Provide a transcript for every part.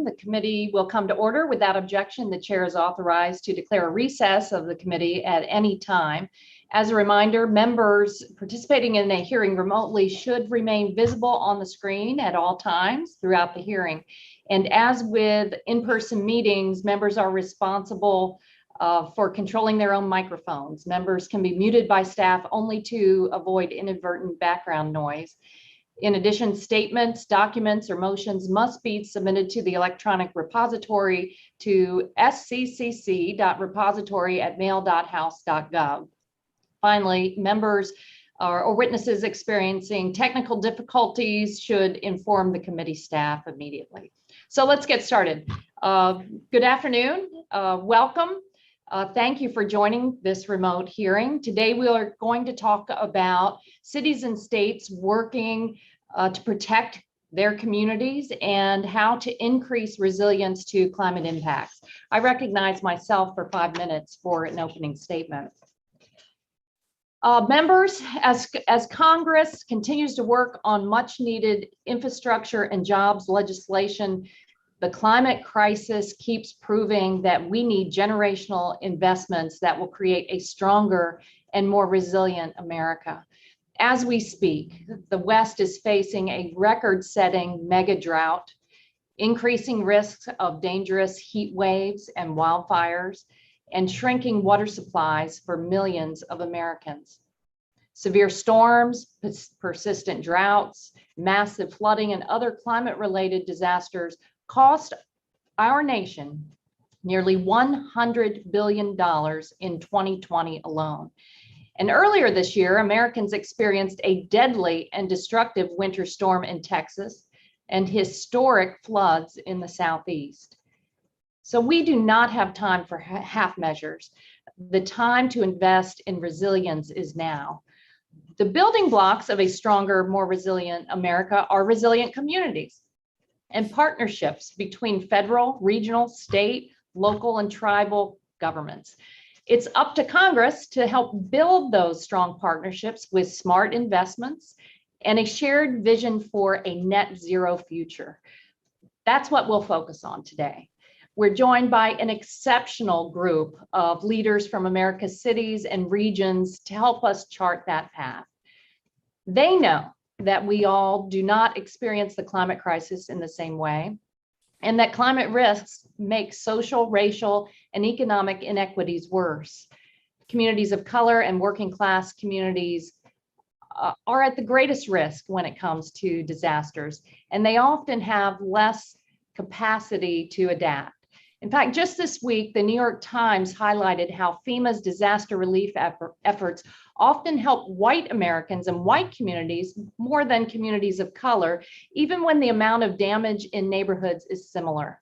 session. The committee will come to order. Without objection, the chair is authorized to declare a recess of the committee at any time. As a reminder, members participating in a hearing remotely should remain visible on the screen at all times throughout the hearing. And as with in-person meetings, members are responsible for controlling their own microphones. Members can be muted by staff only to avoid inadvertent background noise. In addition, statements, documents, or motions must be submitted to the electronic repository to sccc.repository@mail.house.gov. Finally, members or witnesses experiencing technical difficulties should inform the committee staff immediately. So let's get started. Good afternoon, welcome. Thank you for joining this remote hearing. Today we are going to talk about cities and states working to protect their communities and how to increase resilience to climate impacts. I recognize myself for 5 minutes for an opening statement. Members, as Congress continues to work on much needed infrastructure and jobs legislation, the climate crisis keeps proving that we need generational investments that will create a stronger and more resilient America. As we speak, the West is facing a record-setting mega drought, increasing risks of dangerous heat waves and wildfires, and shrinking water supplies for millions of Americans. Severe storms, persistent droughts, massive flooding, and other climate-related disasters cost our nation nearly $100 billion in 2020 alone. And earlier this year, Americans experienced a deadly and destructive winter storm in Texas and historic floods in the Southeast. So we do not have time for half measures. The time to invest in resilience is now. The building blocks of a stronger, more resilient America are resilient communities and partnerships between federal, regional, state, local, and tribal governments. It's up to Congress to help build those strong partnerships with smart investments and a shared vision for a net zero future. That's what we'll focus on today. We're joined by an exceptional group of leaders from America's cities and regions to help us chart that path. They know that we all do not experience the climate crisis in the same way, and that climate risks make social, racial, and economic inequities worse. Communities of color and working class communities are at the greatest risk when it comes to disasters, and they often have less capacity to adapt. In fact, just this week, the New York Times highlighted how FEMA's disaster relief efforts often help white Americans and white communities more than communities of color, even when the amount of damage in neighborhoods is similar.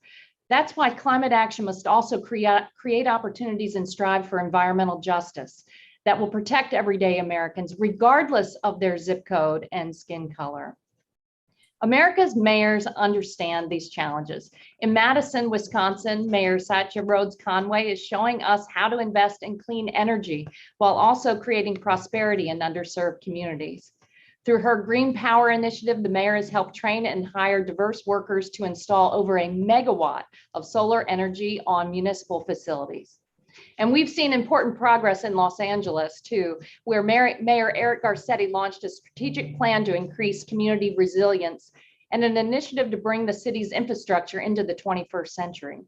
That's why climate action must also create opportunities and strive for environmental justice that will protect everyday Americans, regardless of their zip code and skin color. America's mayors understand these challenges. In Madison, Wisconsin, Mayor Satya Rhodes Conway is showing us how to invest in clean energy while also creating prosperity in underserved communities. Through her Green Power initiative, the mayor has helped train and hire diverse workers to install over a megawatt of solar energy on municipal facilities. And we've seen important progress in Los Angeles too, where Mayor Eric Garcetti launched a strategic plan to increase community resilience and an initiative to bring the city's infrastructure into the 21st century.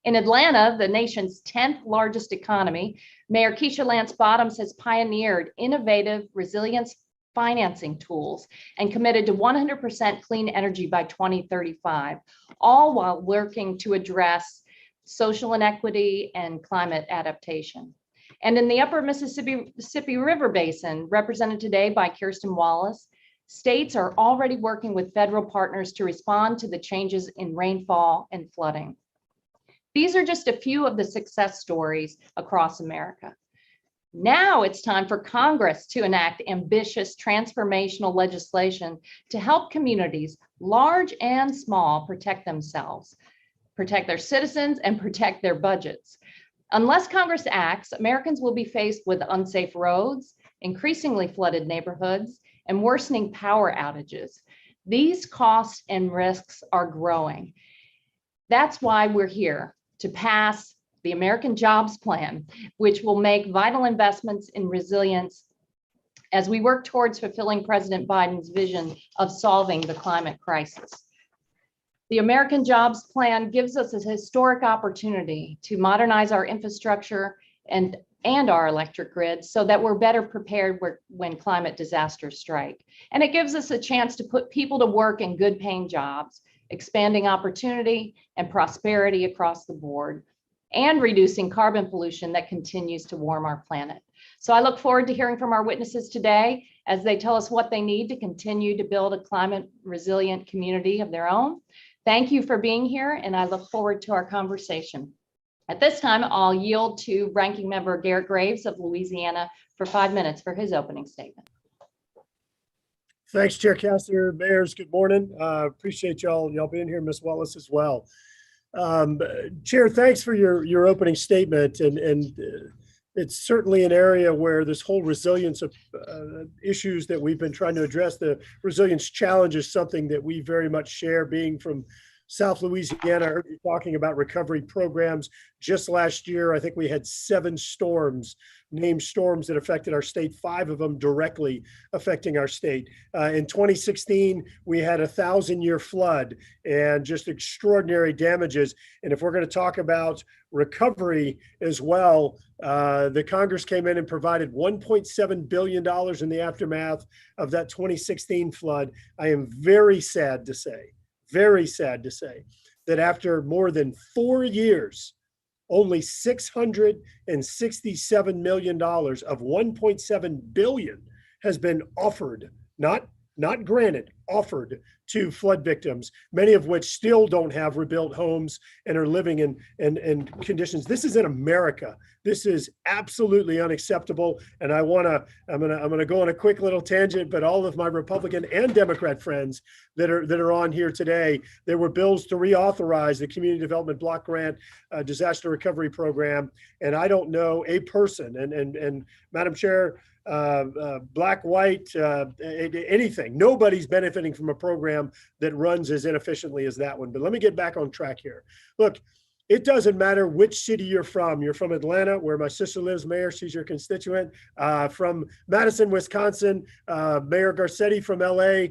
In Atlanta, the nation's 10th largest economy, Mayor Keisha Lance Bottoms has pioneered innovative resilience financing tools and committed to 100% clean energy by 2035, all while working to address social inequity and climate adaptation. And in the upper Mississippi River Basin, represented today by Kirsten Wallace, states are already working with federal partners to respond to the changes in rainfall and flooding. These are just a few of the success stories across America. Now it's time for Congress to enact ambitious transformational legislation to help communities, large and small, protect themselves, protect their citizens, and protect their budgets. Unless Congress acts, Americans will be faced with unsafe roads, increasingly flooded neighborhoods, and worsening power outages. These costs and risks are growing. That's why we're here, to pass the American Jobs Plan, which will make vital investments in resilience as we work towards fulfilling President Biden's vision of solving the climate crisis. The American Jobs Plan gives us a historic opportunity to modernize our infrastructure and our electric grid so that we're better prepared when climate disasters strike. And it gives us a chance to put people to work in good paying jobs, expanding opportunity and prosperity across the board, and reducing carbon pollution that continues to warm our planet. So I look forward to hearing from our witnesses today as they tell us what they need to continue to build a climate resilient community of their own. Thank you for being here, and I look forward to our conversation. At this time, I'll yield to Ranking Member Garrett Graves of Louisiana for 5 minutes for his opening statement. Thanks, Chair Castor. Mayors, good morning. Appreciate y'all being here, Ms. Wallace as well. Chair, thanks for your opening statement, and it's certainly an area where this whole resilience of issues that we've been trying to address, the resilience challenge, is something that we very much share. Being from South Louisiana, I heard you talking about recovery programs. Just last year, I think we had 7 storms, named storms that affected our state, 5 of them directly affecting our state. In 2016, we had a 1,000-year flood and just extraordinary damages. And if we're going to talk about recovery as well, the Congress came in and provided $1.7 billion in the aftermath of that 2016 flood. I am very sad to say that after more than 4 years, only $667 million of $1.7 billion has been offered, not granted, offered to flood victims, many of which still don't have rebuilt homes and are living in conditions. This is in America. This is absolutely unacceptable. And I'm gonna go on a quick little tangent, but all of my Republican and Democrat friends that are on here today, there were bills to reauthorize the Community Development Block Grant Disaster Recovery Program. And I don't know a person, and Madam Chair, black, white, anything. Nobody's benefiting from a program that runs as inefficiently as that one. But let me get back on track here. Look, it doesn't matter which city you're from. You're from Atlanta, where my sister lives, Mayor, she's your constituent. From Madison, Wisconsin, Mayor Garcetti from LA.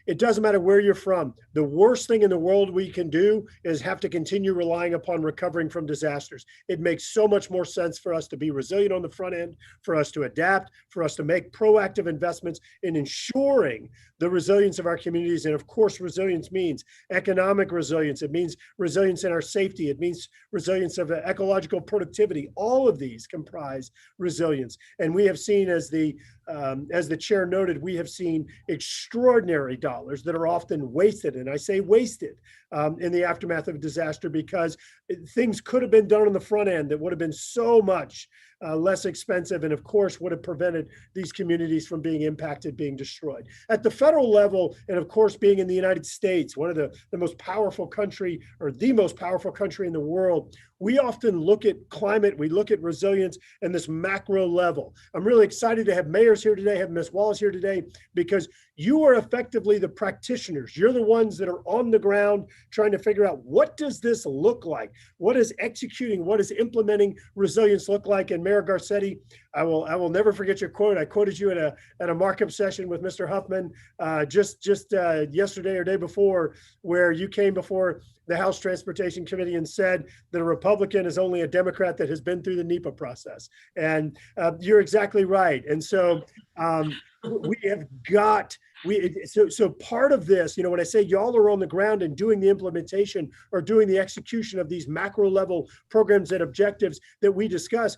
It doesn't matter where you're from. The worst thing in the world we can do is have to continue relying upon recovering from disasters. It makes so much more sense for us to be resilient on the front end, for us to adapt, for us to make proactive investments in ensuring the resilience of our communities. And of course, resilience means economic resilience. It means resilience in our safety. It means resilience of ecological productivity. All of these comprise resilience. And we have seen, as the chair noted, we have seen extraordinary dollars that are often wasted. And I say wasted in the aftermath of a disaster, because things could have been done on the front end that would have been so much less expensive, and of course would have prevented these communities from being impacted, being destroyed. At the federal level, and of course being in the United States, one of the most powerful country, or the most powerful country in the world, we often look at climate, we look at resilience in this macro level. I'm really excited to have mayors here today, have Ms. Wallace here today, because you are effectively the practitioners. You're the ones that are on the ground trying to figure out, what does this look like? What is executing, what is implementing resilience look like? And Mayor Garcetti, I will never forget your quote. I quoted you at a markup session with Mr. Huffman just yesterday or day before, where you came before the House Transportation Committee and said that a Republican is only a Democrat that has been through the NEPA process. And you're exactly right. And so we have got, so part of this, when I say y'all are on the ground and doing the implementation or doing the execution of these macro level programs and objectives that we discuss,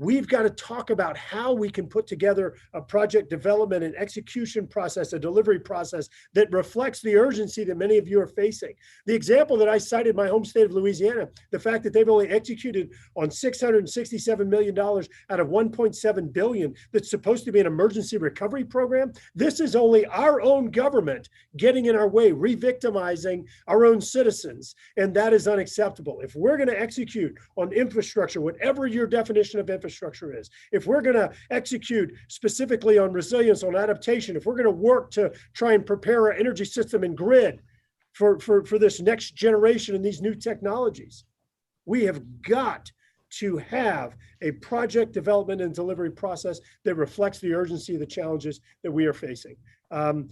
we've got to talk about how we can put together a project development and execution process, a delivery process that reflects the urgency that many of you are facing. The example that I cited, my home state of Louisiana, the fact that they've only executed on $667 million out of $1.7 billion that's supposed to be an emergency recovery program. This is only our own government getting in our way, re-victimizing our own citizens. And that is unacceptable. If we're going to execute on infrastructure, whatever your definition of infrastructure is, if we're going to execute specifically on resilience, on adaptation, if we're going to work to try and prepare our energy system and grid for this next generation and these new technologies. We have got to have a project development and delivery process that reflects the urgency of the challenges that we are facing. I'm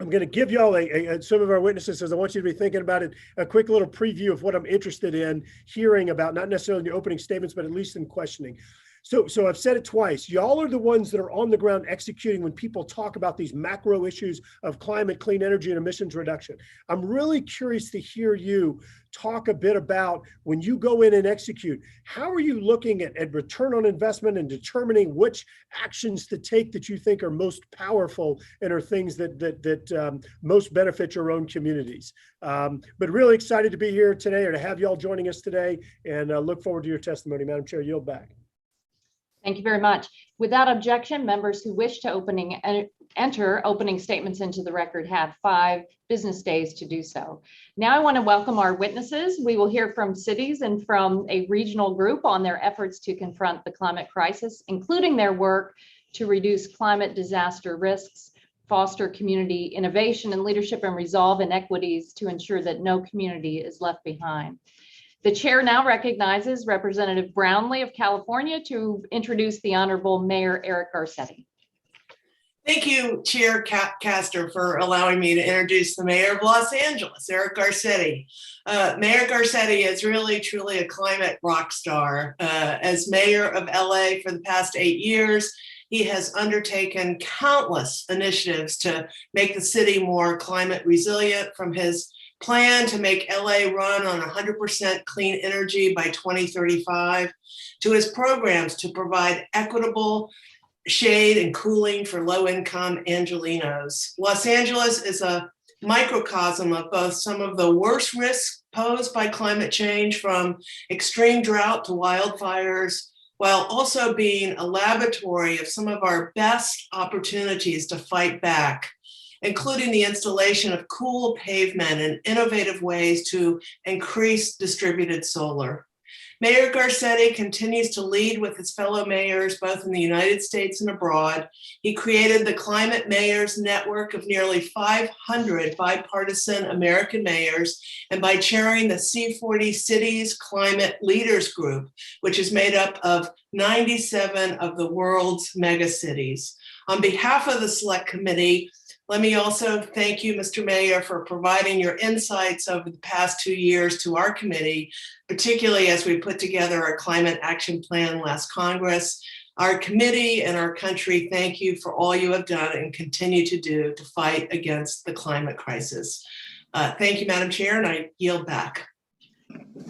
going to give y'all some of our witnesses, as I want you to be thinking about it, a quick little preview of what I'm interested in hearing about, not necessarily in the opening statements, but at least in questioning. So I've said it twice. Y'all are the ones that are on the ground executing when people talk about these macro issues of climate, clean energy, and emissions reduction. I'm really curious to hear you talk a bit about when you go in and execute, how are you looking at return on investment and determining which actions to take that you think are most powerful and are things that most benefit your own communities. But really excited to be here today, or to have y'all joining us today, and look forward to your testimony. Madam Chair, yield back. Thank you very much. Without objection, members who wish to enter opening statements into the record have 5 business days to do so. Now I want to welcome our witnesses. We will hear from cities and from a regional group on their efforts to confront the climate crisis, including their work to reduce climate disaster risks, foster community innovation and leadership, and resolve inequities to ensure that no community is left behind. The chair now recognizes Representative Brownley of California to introduce the Honorable Mayor Eric Garcetti. Thank you, Chair Castor, for allowing me to introduce the Mayor of Los Angeles, Eric Garcetti. Mayor Garcetti is really, truly a climate rock star. As mayor of LA for the past 8 years, he has undertaken countless initiatives to make the city more climate resilient, from his plan to make LA run on 100% clean energy by 2035, to his programs to provide equitable shade and cooling for low-income Angelenos. Los Angeles is a microcosm of both some of the worst risks posed by climate change, from extreme drought to wildfires, while also being a laboratory of some of our best opportunities to fight back, including the installation of cool pavement and innovative ways to increase distributed solar. Mayor Garcetti continues to lead with his fellow mayors, both in the United States and abroad. He created the Climate Mayors Network of nearly 500 bipartisan American mayors, and by chairing the C40 Cities Climate Leaders Group, which is made up of 97 of the world's mega cities. On behalf of the Select Committee, let me also thank you, Mr. Mayor, for providing your insights over the past 2 years to our committee, particularly as we put together our climate action plan last Congress. Our committee and our country thank you for all you have done and continue to do to fight against the climate crisis. Thank you, Madam Chair, and I yield back.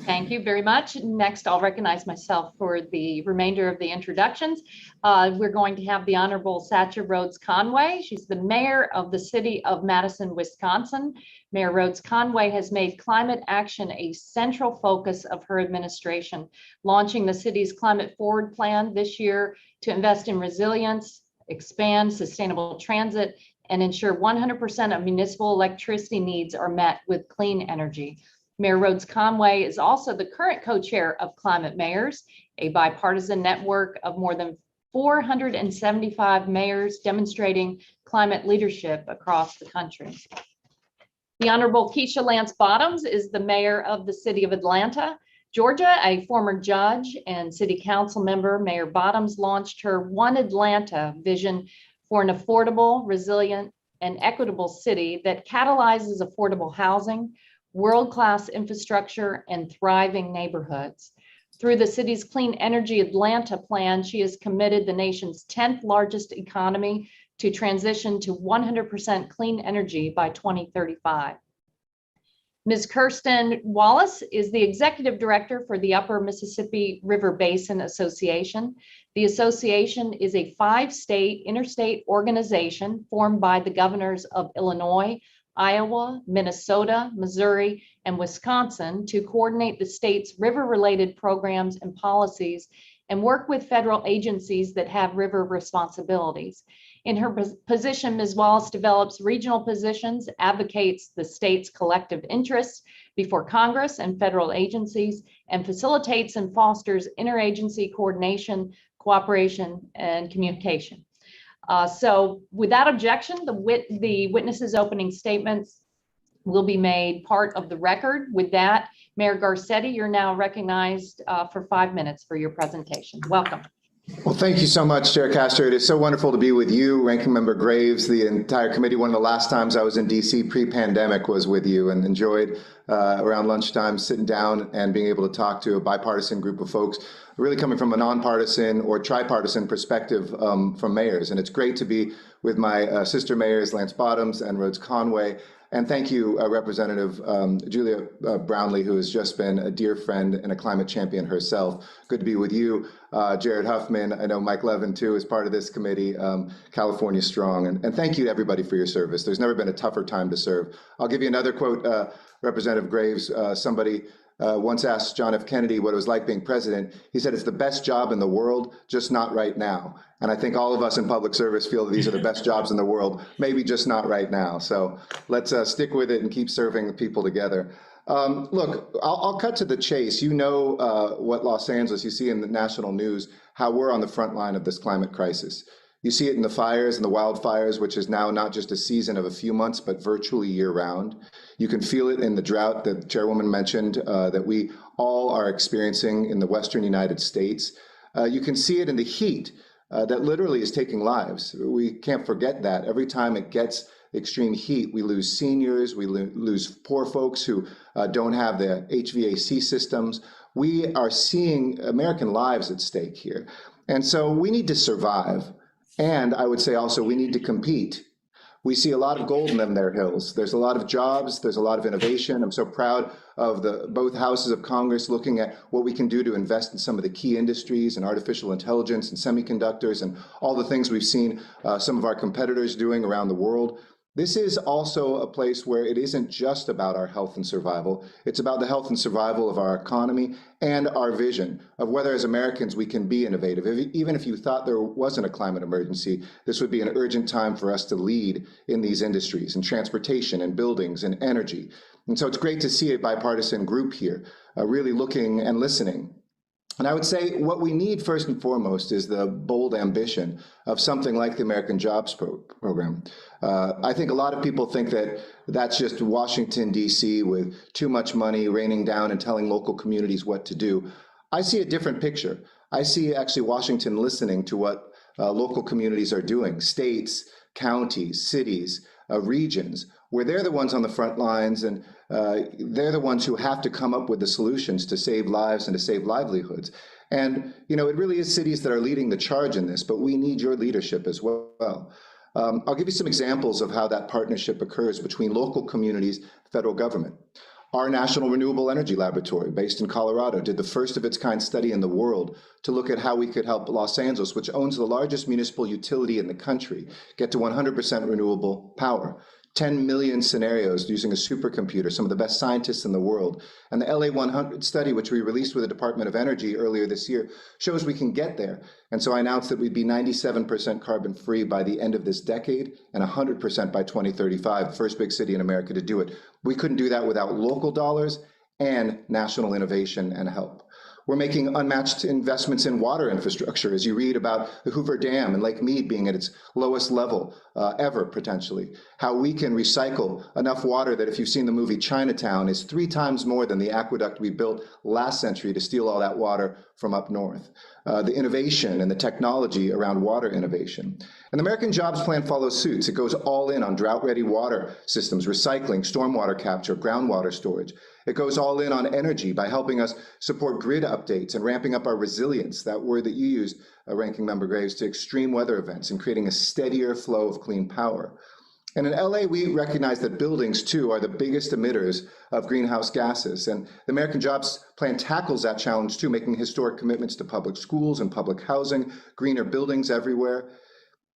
Thank you very much. Next, I'll recognize myself for the remainder of the introductions. We're going to have the Honorable Satcher Rhodes Conway. She's the mayor of the city of Madison, Wisconsin. Mayor Rhodes Conway has made climate action a central focus of her administration, launching the city's Climate Forward Plan this year to invest in resilience, expand sustainable transit, and ensure 100% of municipal electricity needs are met with clean energy. Mayor Rhodes Conway is also the current co-chair of Climate Mayors, a bipartisan network of more than 475 mayors demonstrating climate leadership across the country. The Honorable Keisha Lance Bottoms is the mayor of the city of Atlanta, Georgia. A former judge and city council member, Mayor Bottoms launched her One Atlanta vision for an affordable, resilient, and equitable city that catalyzes affordable housing, world-class infrastructure, and thriving neighborhoods. Through the city's Clean Energy Atlanta plan, she has committed the nation's 10th largest economy to transition to 100% clean energy by 2035. Ms. Kirsten Wallace is the executive director for the Upper Mississippi River Basin Association. The association is a 5-state interstate organization formed by the governors of Illinois, Iowa, Minnesota, Missouri, and Wisconsin to coordinate the state's river-related programs and policies and work with federal agencies that have river responsibilities. In her position, Ms. Wallace develops regional positions, advocates the state's collective interests before Congress and federal agencies, and facilitates and fosters interagency coordination, cooperation, and communication. So without objection, the witnesses' opening statements will be made part of the record. With that, Mayor Garcetti, you're now recognized for 5 minutes for your presentation. Welcome. Well, thank you so much, Chair Castor. It is so wonderful to be with you, Ranking Member Graves, the entire committee. One of the last times I was in DC pre-pandemic was with you, and enjoyed around lunchtime sitting down and being able to talk to a bipartisan group of folks, really coming from a nonpartisan or tripartisan perspective from mayors. And it's great to be with my sister mayors, Lance Bottoms and Rhodes Conway. And thank you, Representative Julia Brownley, who has just been a dear friend and a climate champion herself. Good to be with you, Jared Huffman. I know Mike Levin, too, is part of this committee, California Strong. And thank you to everybody for your service. There's never been a tougher time to serve. I'll give you another quote, Representative Graves. Somebody once asked John F. Kennedy what it was like being president. He said, "It's the best job in the world, just not right now." And I think all of us in public service feel that these are the best jobs in the world, maybe just not right now. So let's stick with it and keep serving the people together. Look, I'll cut to the chase. You know what Los Angeles, you see in the national news, how we're on the front line of this climate crisis. You see it in the fires and the wildfires, which is now not just a season of a few months, but virtually year round. You can feel it in the drought that the Chairwoman mentioned that we all are experiencing in the Western United States. You can see it in the heat that literally is taking lives. We can't forget that. Every time it gets extreme heat, we lose seniors, we lose poor folks who don't have the HVAC systems. We are seeing American lives at stake here. And so we need to survive. And I would say also we need to compete. We see a lot of gold in them there hills. There's a lot of jobs, there's a lot of innovation. I'm so proud of both houses of Congress looking at what we can do to invest in some of the key industries and artificial intelligence and semiconductors and all the things we've seen some of our competitors doing around the world. This is also a place where it isn't just about our health and survival. It's about the health and survival of our economy and our vision of whether as Americans we can be innovative. Even if you thought there wasn't a climate emergency, this would be an urgent time for us to lead in these industries, in transportation and buildings and energy. And so it's great to see a bipartisan group here really looking and listening. And I would say what we need first and foremost is the bold ambition of something like the American Jobs Program. I think a lot of people think that that's just Washington, D.C. with too much money raining down and telling local communities what to do. I see a different picture. I see actually Washington listening to what local communities are doing, states, counties, cities, regions, where they're the ones on the front lines and they're the ones who have to come up with the solutions to save lives and to save livelihoods. And, you know, it really is cities that are leading the charge in this, but we need your leadership as well. I'll give you some examples of how that partnership occurs between local communities, federal government. Our National Renewable Energy Laboratory, based in Colorado, did the first of its kind study in the world to look at how we could help Los Angeles, which owns the largest municipal utility in the country, get to 100% renewable power. 10 million scenarios using a supercomputer, some of the best scientists in the world. And the LA 100 study, which we released with the Department of Energy earlier this year, shows we can get there. And so I announced that we'd be 97% carbon free by the end of this decade and 100% by 2035, the first big city in America to do it. We couldn't do that without local dollars and national innovation and help. We're making unmatched investments in water infrastructure, as you read about the Hoover Dam and Lake Mead being at its lowest level ever, potentially. How we can recycle enough water that if you've seen the movie Chinatown, is 3 times more than the aqueduct we built last century to steal all that water from up north. The innovation and the technology around water innovation. And the American Jobs Plan follows suits. It goes all in on drought-ready water systems, recycling, stormwater capture, groundwater storage. It goes all in on energy by helping us support grid updates and ramping up our resilience, that word that you used, Ranking Member Graves, to extreme weather events and creating a steadier flow of clean power. And in LA, we recognize that buildings, too, are the biggest emitters of greenhouse gases. And the American Jobs Plan tackles that challenge, too, making historic commitments to public schools and public housing, greener buildings everywhere.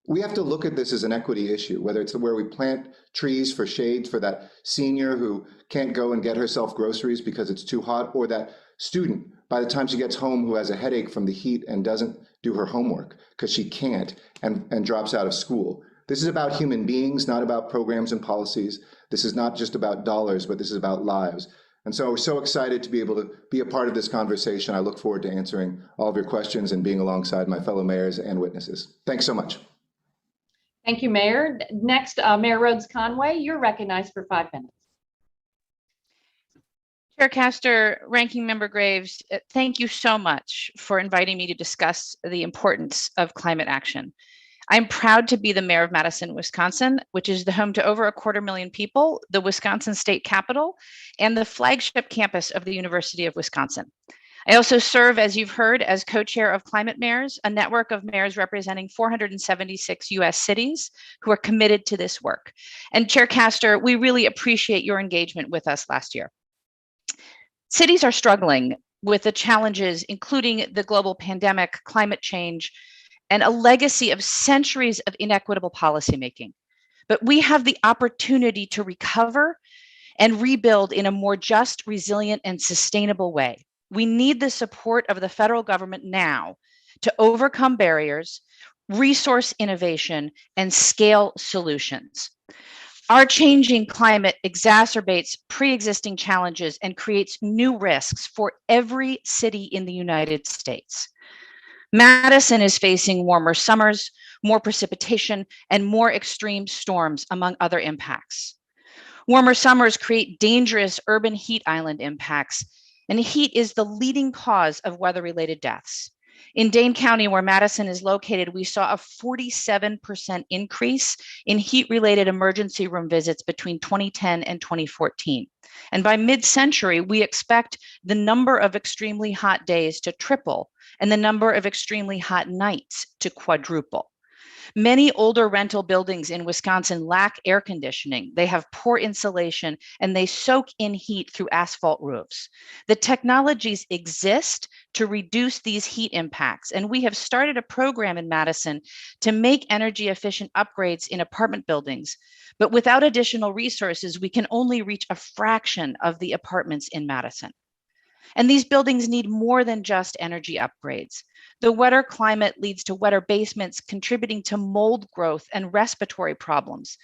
We have to look at this as an equity issue, whether it's where we plant trees for shades for that senior who can't go and get herself groceries because it's too hot, or that student, by the time she gets home, who has a headache from the heat and doesn't do her homework because she can't and drops out of school. This is about human beings, not about programs and policies. This is not just about dollars, but this is about lives. And so we're so excited to be able to be a part of this conversation. I look forward to answering all of your questions and being alongside my fellow mayors and witnesses. Thanks so much. Thank you, Mayor. Next, Mayor Rhodes Conway, you're recognized for 5 minutes. Chair Castor, Ranking Member Graves, thank you so much for inviting me to discuss the importance of climate action. I'm proud to be the mayor of Madison, Wisconsin, which is the home to over 250,000 people, the Wisconsin state capital, and the flagship campus of the University of Wisconsin. I also serve, as you've heard, as co-chair of Climate Mayors, a network of mayors representing 476 US cities who are committed to this work. And Chair Castor, we really appreciate your engagement with us last year. Cities are struggling with the challenges, including the global pandemic, climate change, and a legacy of centuries of inequitable policymaking. But we have the opportunity to recover and rebuild in a more just, resilient, and sustainable way. We need the support of the federal government now to overcome barriers, resource innovation, and scale solutions. Our changing climate exacerbates pre-existing challenges and creates new risks for every city in the United States. Madison is facing warmer summers, more precipitation, and more extreme storms, among other impacts. Warmer summers create dangerous urban heat island impacts, and heat is the leading cause of weather-related deaths. In Dane County, where Madison is located, we saw a 47% increase in heat-related emergency room visits between 2010 and 2014. And by mid-century, we expect the number of extremely hot days to triple and the number of extremely hot nights to quadruple. Many older rental buildings in Wisconsin lack air conditioning. They have poor insulation and they soak in heat through asphalt roofs. The technologies exist to reduce these heat impacts, and we have started a program in Madison to make energy efficient upgrades in apartment buildings. But without additional resources, we can only reach a fraction of the apartments in Madison. And these buildings need more than just energy upgrades. The wetter climate leads to wetter basements, contributing to mold growth and respiratory problems.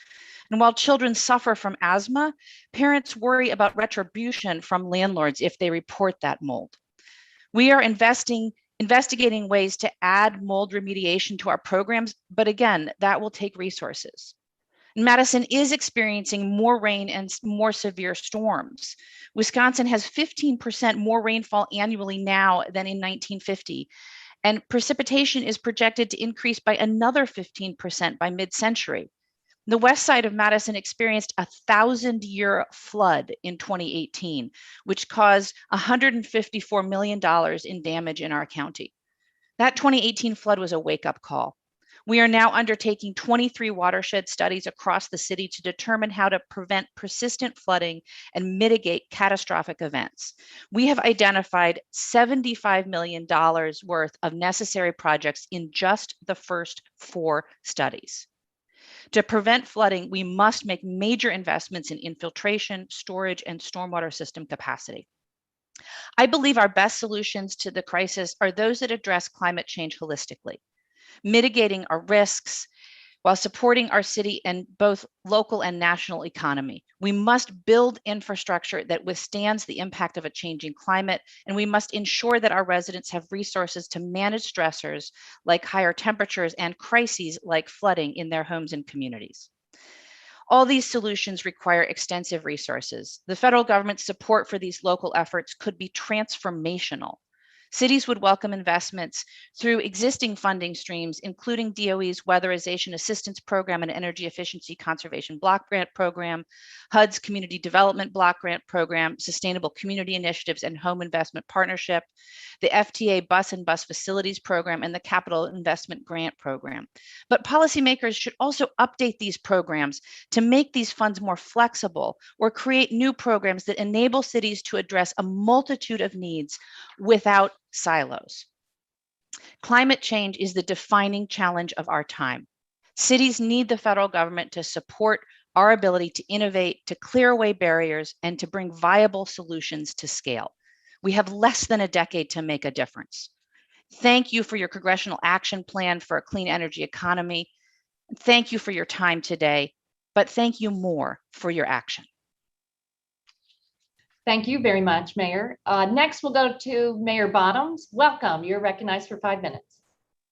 And while children suffer from asthma, parents worry about retribution from landlords if they report that mold. We are investigating ways to add mold remediation to our programs, but again, that will take resources. Madison is experiencing more rain and more severe storms. Wisconsin has 15% more rainfall annually now than in 1950, and precipitation is projected to increase by another 15% by mid-century. The west side of Madison experienced a 1,000-year flood in 2018, which caused $154 million in damage in our county. That 2018 flood was a wake-up call. We are now undertaking 23 watershed studies across the city to determine how to prevent persistent flooding and mitigate catastrophic events. We have identified $75 million worth of necessary projects in just the first 4 studies. To prevent flooding, we must make major investments in infiltration, storage, and stormwater system capacity. I believe our best solutions to the crisis are those that address climate change holistically, mitigating our risks while supporting our city and both local and national economy. We must build infrastructure that withstands the impact of a changing climate, and we must ensure that our residents have resources to manage stressors like higher temperatures and crises like flooding in their homes and communities. All these solutions require extensive resources. The federal government's support for these local efforts could be transformational. Cities would welcome investments through existing funding streams, including DOE's Weatherization Assistance Program and Energy Efficiency Conservation Block Grant Program, HUD's Community Development Block Grant Program, Sustainable Community Initiatives and Home Investment Partnership, the FTA Bus and Bus Facilities Program, and the Capital Investment Grant Program. But policymakers should also update these programs to make these funds more flexible or create new programs that enable cities to address a multitude of needs without silos. Climate change is the defining challenge of our time. Cities need the federal government to support our ability to innovate, to clear away barriers, and to bring viable solutions to scale. We have less than a decade to make a difference. Thank you for your congressional action plan for a clean energy economy. Thank you for your time today, but thank you more for your action. Thank you very much, Mayor. Next, we'll go to Mayor Bottoms. Welcome. You're recognized for 5 minutes.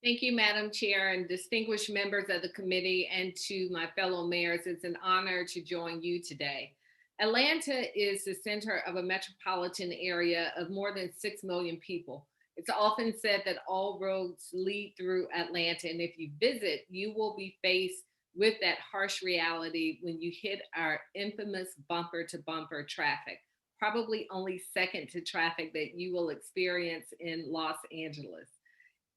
Thank you, Madam Chair, and distinguished members of the committee, and to my fellow mayors. It's an honor to join you today. Atlanta is the center of a metropolitan area of more than 6 million people. It's often said that all roads lead through Atlanta, and if you visit, you will be faced with that harsh reality when you hit our infamous bumper to bumper traffic, probably only second to traffic that you will experience in Los Angeles.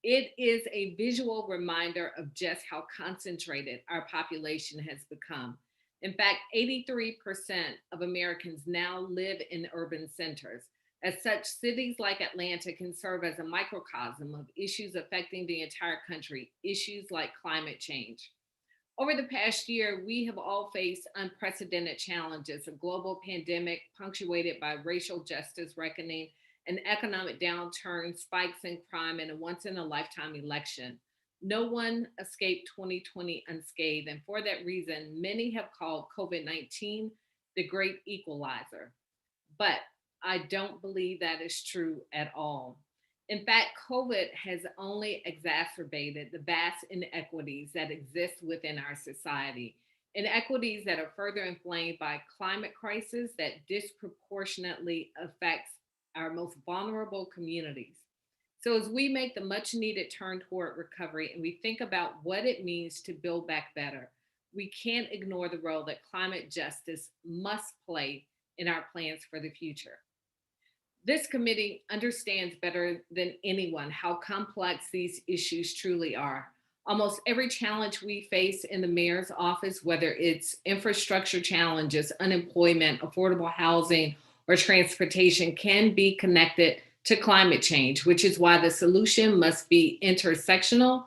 It is a visual reminder of just how concentrated our population has become. In fact, 83% of Americans now live in urban centers. As such, cities like Atlanta can serve as a microcosm of issues affecting the entire country, issues like climate change. Over the past year, we have all faced unprecedented challenges, a global pandemic punctuated by racial justice reckoning, an economic downturn, spikes in crime, and a once-in-a-lifetime election. No one escaped 2020 unscathed, and for that reason, many have called COVID-19 the great equalizer. But I don't believe that is true at all. In fact, COVID has only exacerbated the vast inequities that exist within our society, inequities that are further inflamed by climate crisis that disproportionately affects our most vulnerable communities. So as we make the much needed turn toward recovery and we think about what it means to build back better, we can't ignore the role that climate justice must play in our plans for the future. This committee understands better than anyone how complex these issues truly are. Almost every challenge we face in the mayor's office, whether it's infrastructure challenges, unemployment, affordable housing, or transportation, can be connected to climate change, which is why the solution must be intersectional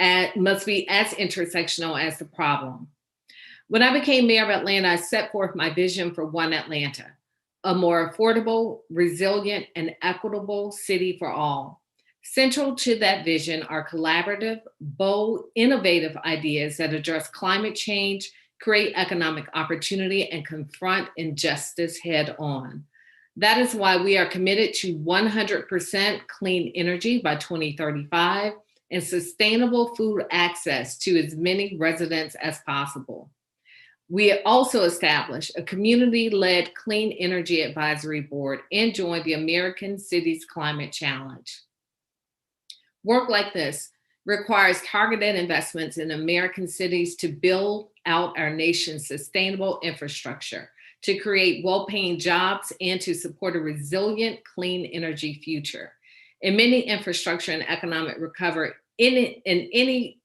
and must be as intersectional as the problem. When I became mayor of Atlanta, I set forth my vision for One Atlanta, a more affordable, resilient, and equitable city for all. Central to that vision are collaborative, bold, innovative ideas that address climate change, create economic opportunity, and confront injustice head on. That is why we are committed to 100% clean energy by 2035 and sustainable food access to as many residents as possible. We also established a community-led clean energy advisory board and joined the American Cities Climate Challenge. Work like this requires targeted investments in American cities to build out our nation's sustainable infrastructure, to create well-paying jobs, and to support a resilient, clean energy future. In many infrastructure and economic recovery, in any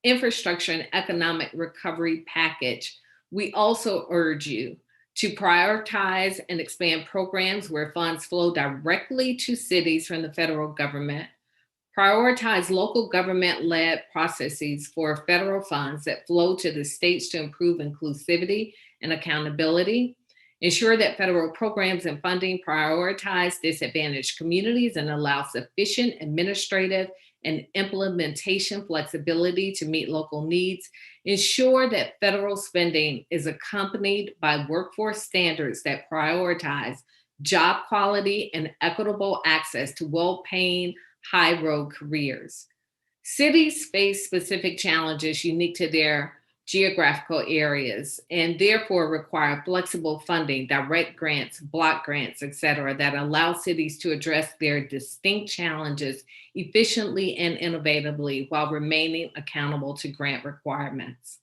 infrastructure and economic recovery package, we also urge you to prioritize and expand programs where funds flow directly to cities from the federal government, prioritize local government-led processes for federal funds that flow to the states to improve inclusivity and accountability, ensure that federal programs and funding prioritize disadvantaged communities and allow sufficient administrative and implementation flexibility to meet local needs, ensure that federal spending is accompanied by workforce standards that prioritize job quality and equitable access to well-paying, high-road careers. Cities face specific challenges unique to their geographical areas and therefore require flexible funding, direct grants, block grants, et cetera, that allow cities to address their distinct challenges efficiently and innovatively while remaining accountable to grant requirements.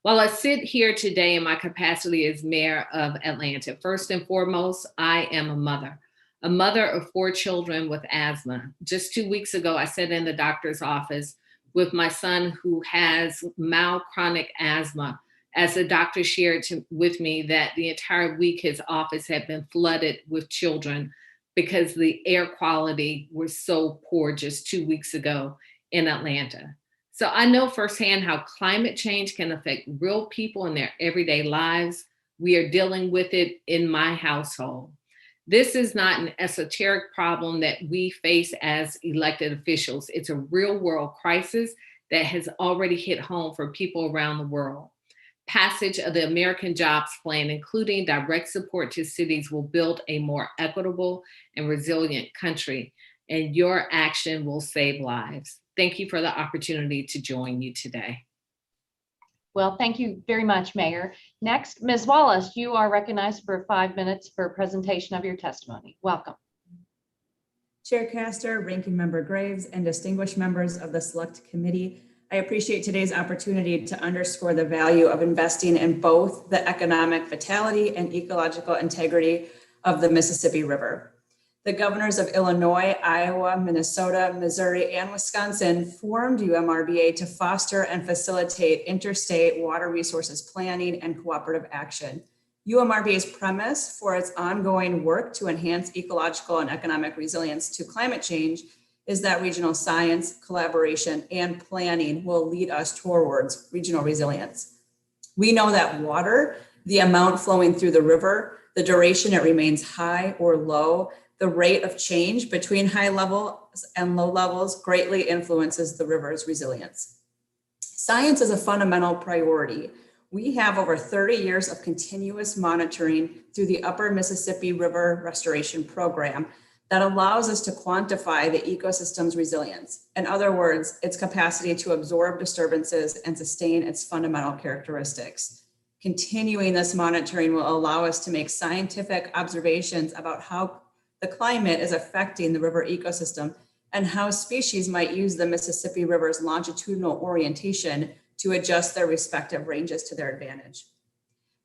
While I sit here today in my capacity as mayor of Atlanta, first and foremost, I am a mother of 4 children with asthma. Just 2 weeks ago, I sat in the doctor's office with my son who has mild chronic asthma, as the doctor shared with me that the entire week his office had been flooded with children because the air quality was so poor just 2 weeks ago in Atlanta. So I know firsthand how climate change can affect real people in their everyday lives. We are dealing with it in my household. This is not an esoteric problem that we face as elected officials. It's a real world crisis that has already hit home for people around the world. Passage of the American Jobs Plan, including direct support to cities, will build a more equitable and resilient country, and your action will save lives. Thank you for the opportunity to join you today. Well, thank you very much, Mayor. Next, Ms. Wallace, you are recognized for 5 minutes for presentation of your testimony. Welcome. Chair Castor, Ranking Member Graves, and distinguished members of the Select Committee, I appreciate today's opportunity to underscore the value of investing in both the economic vitality and ecological integrity of the Mississippi River. The governors of Illinois, Iowa, Minnesota, Missouri, and Wisconsin formed UMRVA to foster and facilitate interstate water resources planning and cooperative action. UMRVA's premise for its ongoing work to enhance ecological and economic resilience to climate change is that regional science, collaboration, and planning will lead us towards regional resilience. We know that water, the amount flowing through the river, the duration it remains high or low, the rate of change between high levels and low levels greatly influences the river's resilience. Science is a fundamental priority. We have over 30 years of continuous monitoring through the Upper Mississippi River Restoration Program that allows us to quantify the ecosystem's resilience. In other words, its capacity to absorb disturbances and sustain its fundamental characteristics. Continuing this monitoring will allow us to make scientific observations about how the climate is affecting the river ecosystem and how species might use the Mississippi River's longitudinal orientation to adjust their respective ranges to their advantage.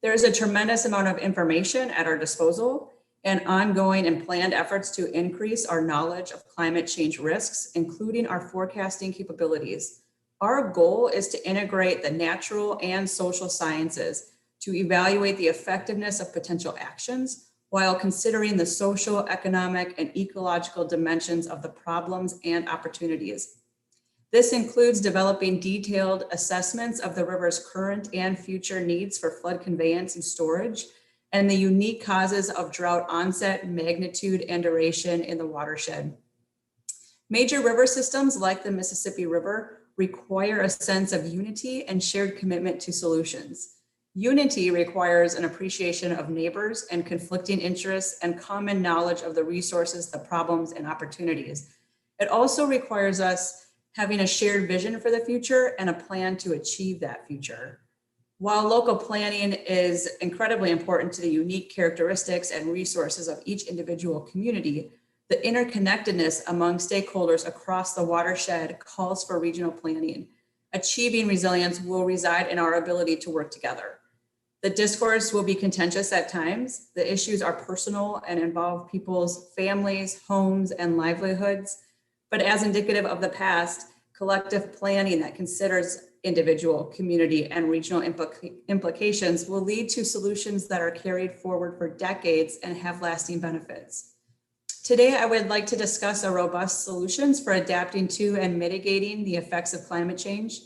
There is a tremendous amount of information at our disposal and ongoing and planned efforts to increase our knowledge of climate change risks, including our forecasting capabilities. Our goal is to integrate the natural and social sciences to evaluate the effectiveness of potential actions while considering the social, economic, and ecological dimensions of the problems and opportunities. This includes developing detailed assessments of the river's current and future needs for flood conveyance and storage, and the unique causes of drought onset, magnitude, and duration in the watershed. Major river systems like the Mississippi River require a sense of unity and shared commitment to solutions. Unity requires an appreciation of neighbors and conflicting interests and common knowledge of the resources, the problems, and opportunities. It also requires us having a shared vision for the future and a plan to achieve that future. While local planning is incredibly important to the unique characteristics and resources of each individual community, the interconnectedness among stakeholders across the watershed calls for regional planning. Achieving resilience will reside in our ability to work together. The discourse will be contentious at times. The issues are personal and involve people's families, homes, and livelihoods. But as indicative of the past, collective planning that considers individual, community, and regional implications will lead to solutions that are carried forward for decades and have lasting benefits. Today, I would like to discuss a robust solutions for adapting to and mitigating the effects of climate change.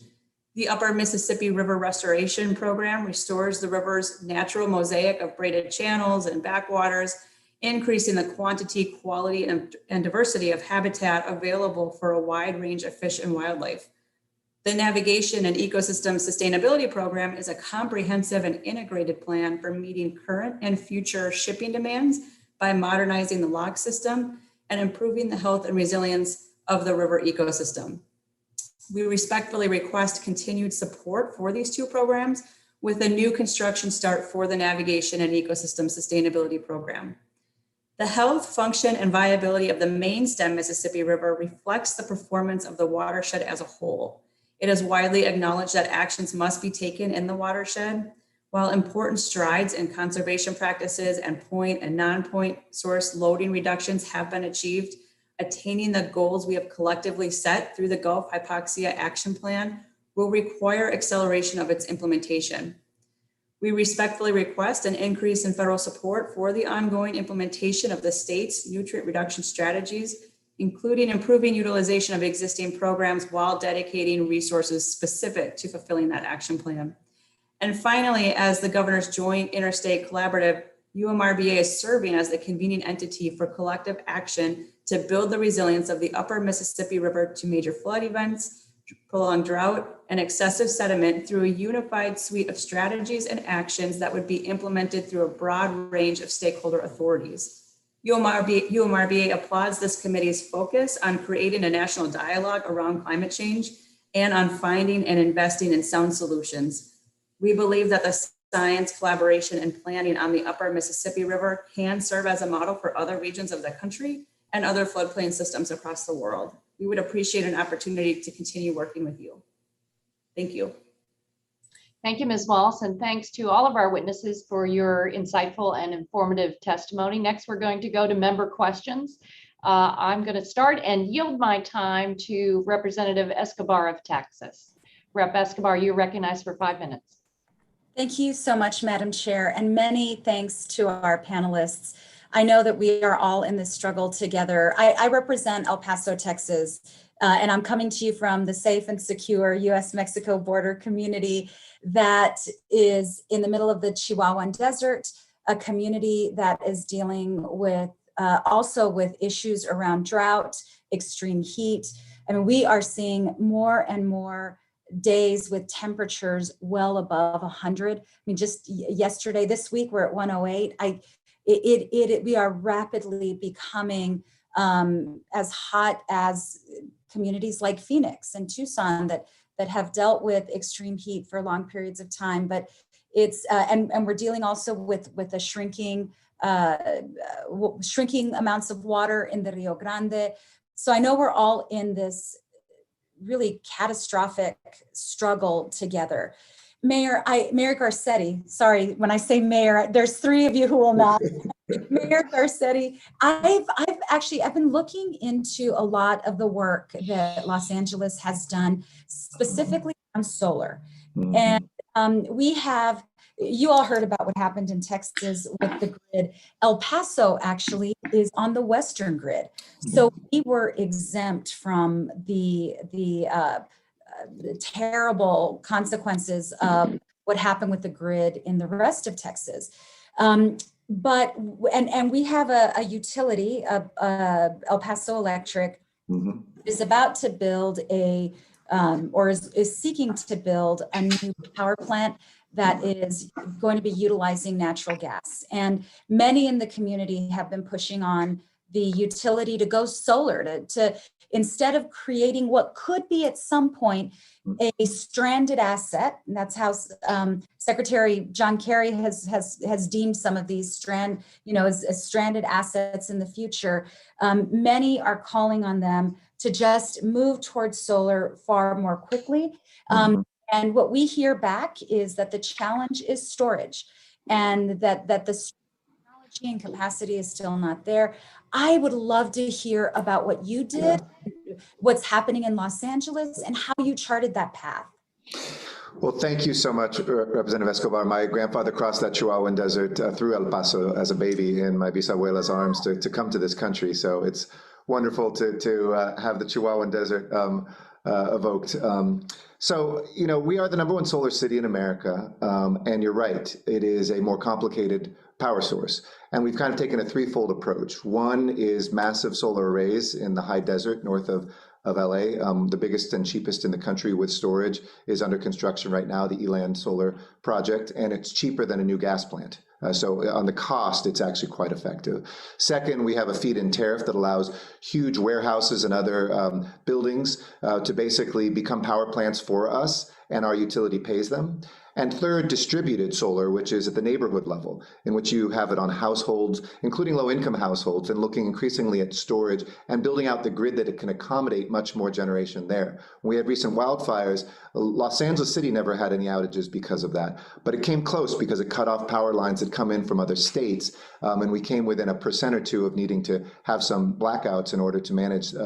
The Upper Mississippi River Restoration Program restores the river's natural mosaic of braided channels and backwaters, increasing the quantity, quality, and diversity of habitat available for a wide range of fish and wildlife. The Navigation and Ecosystem Sustainability Program is a comprehensive and integrated plan for meeting current and future shipping demands by modernizing the lock system and improving the health and resilience of the river ecosystem. We respectfully request continued support for these two programs with a new construction start for the Navigation and Ecosystem Sustainability Program. The health, function, and viability of the main stem Mississippi River reflects the performance of the watershed as a whole. It is widely acknowledged that actions must be taken in the watershed. While important strides in conservation practices and point and non-point source loading reductions have been achieved, attaining the goals we have collectively set through the Gulf Hypoxia Action Plan will require acceleration of its implementation. We respectfully request an increase in federal support for the ongoing implementation of the state's nutrient reduction strategies, including improving utilization of existing programs while dedicating resources specific to fulfilling that action plan. And finally, as the Governor's Joint Interstate Collaborative, UMRVA is serving as the convening entity for collective action to build the resilience of the Upper Mississippi River to major flood events, prolonged drought, and excessive sediment through a unified suite of strategies and actions that would be implemented through a broad range of stakeholder authorities. UMRVA applauds this committee's focus on creating a national dialogue around climate change and on finding and investing in sound solutions. We believe that the science, collaboration, and planning on the upper Mississippi River can serve as a model for other regions of the country and other floodplain systems across the world. We would appreciate an opportunity to continue working with you. Thank you. Thank you, Ms. Walsh, and thanks to all of our witnesses for your insightful and informative testimony. Next, we're going to go to member questions. I'm going to start and yield my time to Representative Escobar of Texas. Rep. Escobar, you're recognized for 5 minutes. Thank you so much, Madam Chair, and many thanks to our panelists. I know that we are all in this struggle together. I represent El Paso, Texas, and I'm coming to you from the safe and secure U.S.-Mexico border community that is in the middle of the Chihuahuan Desert, a community that is dealing with also with issues around drought, extreme heat. I mean, we are seeing more and more days with temperatures well above 100. I mean, just yesterday, this week, we're at 108. We are rapidly becoming as hot as communities like Phoenix and Tucson that have dealt with extreme heat for long periods of time. But it's and we're dealing also with a shrinking amounts of water in the Rio Grande. So I know we're all in this really catastrophic struggle together. Mayor Garcetti, sorry, when I say mayor, there's 3 of you who will not. Mayor Garcetti, I've been looking into a lot of the work that Los Angeles has done specifically on solar. And you all heard about what happened in Texas with the grid. El Paso actually is on the Western grid. So we were exempt from the terrible consequences of what happened with the grid in the rest of Texas. But we have a utility, El Paso Electric, is about to build is seeking to build a new power plant that is going to be utilizing natural gas. And many in the community have been pushing on the utility to go solar, to instead of creating what could be at some point a stranded asset. And that's how Secretary John Kerry has deemed some of these as stranded assets in the future. Many are calling on them to just move towards solar far more quickly. And what we hear back is that the challenge is storage, and that the technology and capacity is still not there. I would love to hear about what you did, what's happening in Los Angeles, and how you charted that path. Well, thank you so much, Representative Escobar. My grandfather crossed that Chihuahuan Desert through El Paso as a baby in my bisabuela's arms to come to this country. So it's wonderful to have the Chihuahuan Desert evoked. So, we are the #1 solar city in America. And you're right, it is a more complicated power source. And we've kind of taken a threefold approach. One is massive solar arrays in the high desert north of LA. The biggest and cheapest in the country with storage is under construction right now, the Eland Solar Project, and it's cheaper than a new gas plant. So on the cost, it's actually quite effective. Second, we have a feed-in tariff that allows huge warehouses and other buildings to basically become power plants for us, and our utility pays them. And third, distributed solar, which is at the neighborhood level, in which you have it on households, including low-income households, and looking increasingly at storage and building out the grid that it can accommodate much more generation there. When we had recent wildfires, Los Angeles City never had any outages because of that, but it came close because it cut off power lines that come in from other states, and we came within 1% or 2% of needing to have some blackouts in order to manage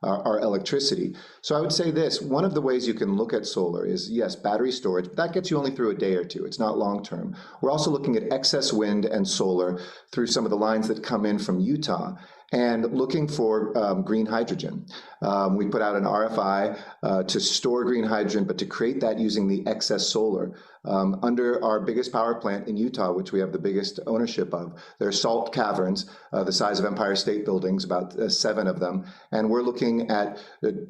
our electricity. So I would say this, one of the ways you can look at solar is, yes, battery storage, but that gets you only through a day or two. It's not long term. We're also looking at excess wind and solar through some of the lines that come in from Utah, and looking for green hydrogen. We put out an RFI to store green hydrogen, but to create that using the excess solar. Under our biggest power plant in Utah, which we have the biggest ownership of, there are salt caverns the size of Empire State Buildings, about 7 of them. And we're looking at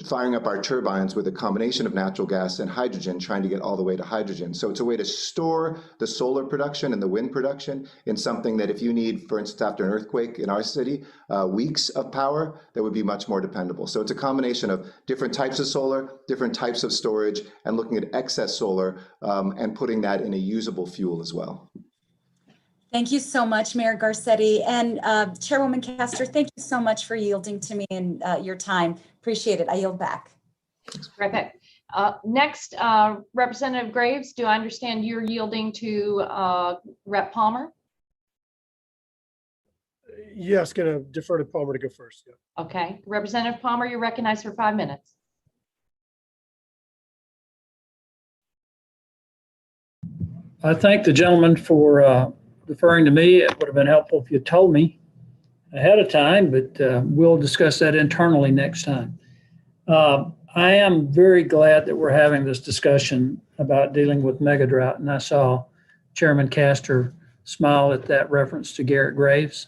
firing up our turbines with a combination of natural gas and hydrogen, trying to get all the way to hydrogen. So it's a way to store the solar production and the wind production in something that if you need, for instance, after an earthquake in our city, weeks of power that would be much more dependable. So it's a combination of different types of solar, different types of storage, and looking at excess solar and putting that in a usable fuel as well. Thank you so much, Mayor Garcetti. And Chairwoman Castor, thank you so much for yielding to me and your time. Appreciate it. I yield back. Terrific. Next, Representative Graves, do I understand you're yielding to Rep. Palmer? Yes, going to defer to Palmer to go first. Yeah. Okay. Representative Palmer, you're recognized for 5 minutes. I thank the gentleman for deferring to me. It would have been helpful if you told me ahead of time, but we'll discuss that internally next time. I am very glad that we're having this discussion about dealing with mega drought, and I saw Chairman Castor smile at that reference to Garrett Graves.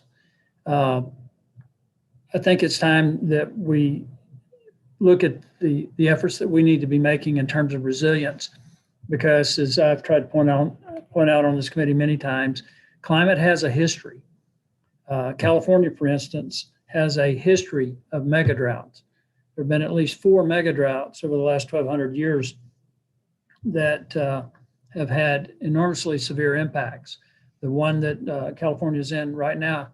I think it's time that we look at the efforts that we need to be making in terms of resilience, because as I've tried to point out on this committee many times, climate has a history. California, for instance, has a history of mega droughts. There have been at least 4 mega droughts over the last 1,200 years that have had enormously severe impacts. The one that California is in right now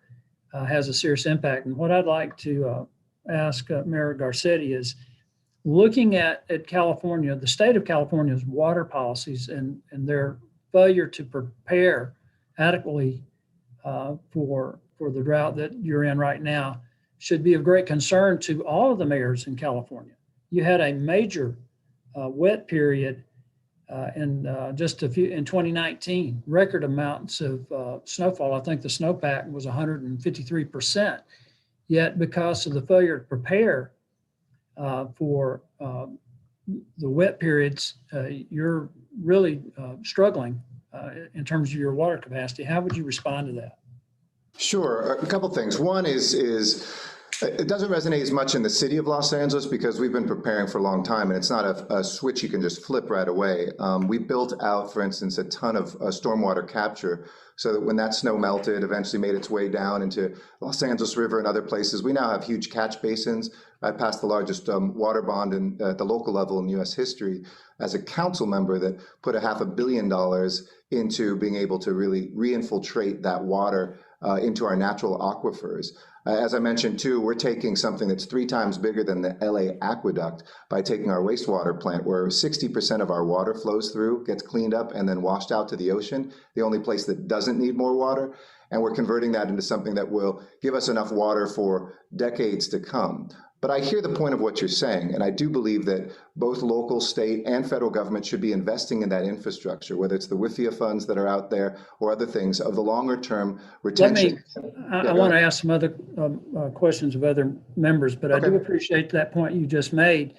has a serious impact. And what I'd like to ask Mayor Garcetti is, looking at California, the state of California's water policies and their failure to prepare adequately for the drought that you're in right now, should be of great concern to all of the mayors in California. You had a major wet period in 2019, record amounts of snowfall. I think the snowpack was 153%. Yet because of the failure to prepare for the wet periods, you're really struggling in terms of your water capacity. How would you respond to that? Sure. A couple things. One is it doesn't resonate as much in the city of Los Angeles because we've been preparing for a long time, and it's not a switch you can just flip right away. We built out, for instance, a ton of stormwater capture so that when that snow melted, eventually made its way down into Los Angeles River and other places, we now have huge catch basins. I passed the largest water bond at the local level in U.S. history as a council member that put $500 million into being able to really reinfiltrate that water into our natural aquifers. As I mentioned too, we're taking something that's 3 times bigger than the LA aqueduct by taking our wastewater plant, where 60% of our water flows through, gets cleaned up, and then washed out to the ocean, the only place that doesn't need more water. And we're converting that into something that will give us enough water for decades to come. But I hear the point of what you're saying, and I do believe that both local, state, and federal government should be investing in that infrastructure, whether it's the WIFIA funds that are out there or other things of the longer term retention. I want to ask some other questions of other members, but okay. I do appreciate that point you just made,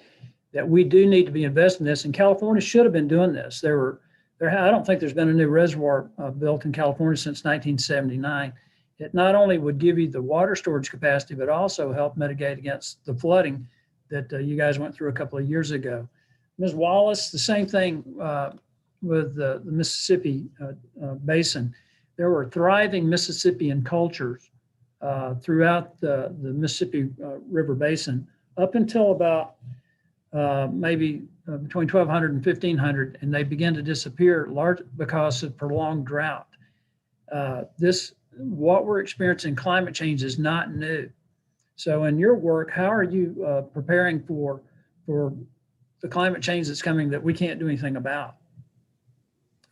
that we do need to be investing in this, and California should have been doing this. I don't think there's been a new reservoir built in California since 1979. It not only would give you the water storage capacity, but also help mitigate against the flooding that you guys went through a couple of years ago. Ms. Wallace, the same thing with the Mississippi basin. There were thriving Mississippian cultures throughout the Mississippi River Basin up until about maybe between 1200 and 1500, and they began to disappear largely because of prolonged drought. What we're experiencing, climate change, is not new. So in your work, how are you preparing for the climate change that's coming that we can't do anything about?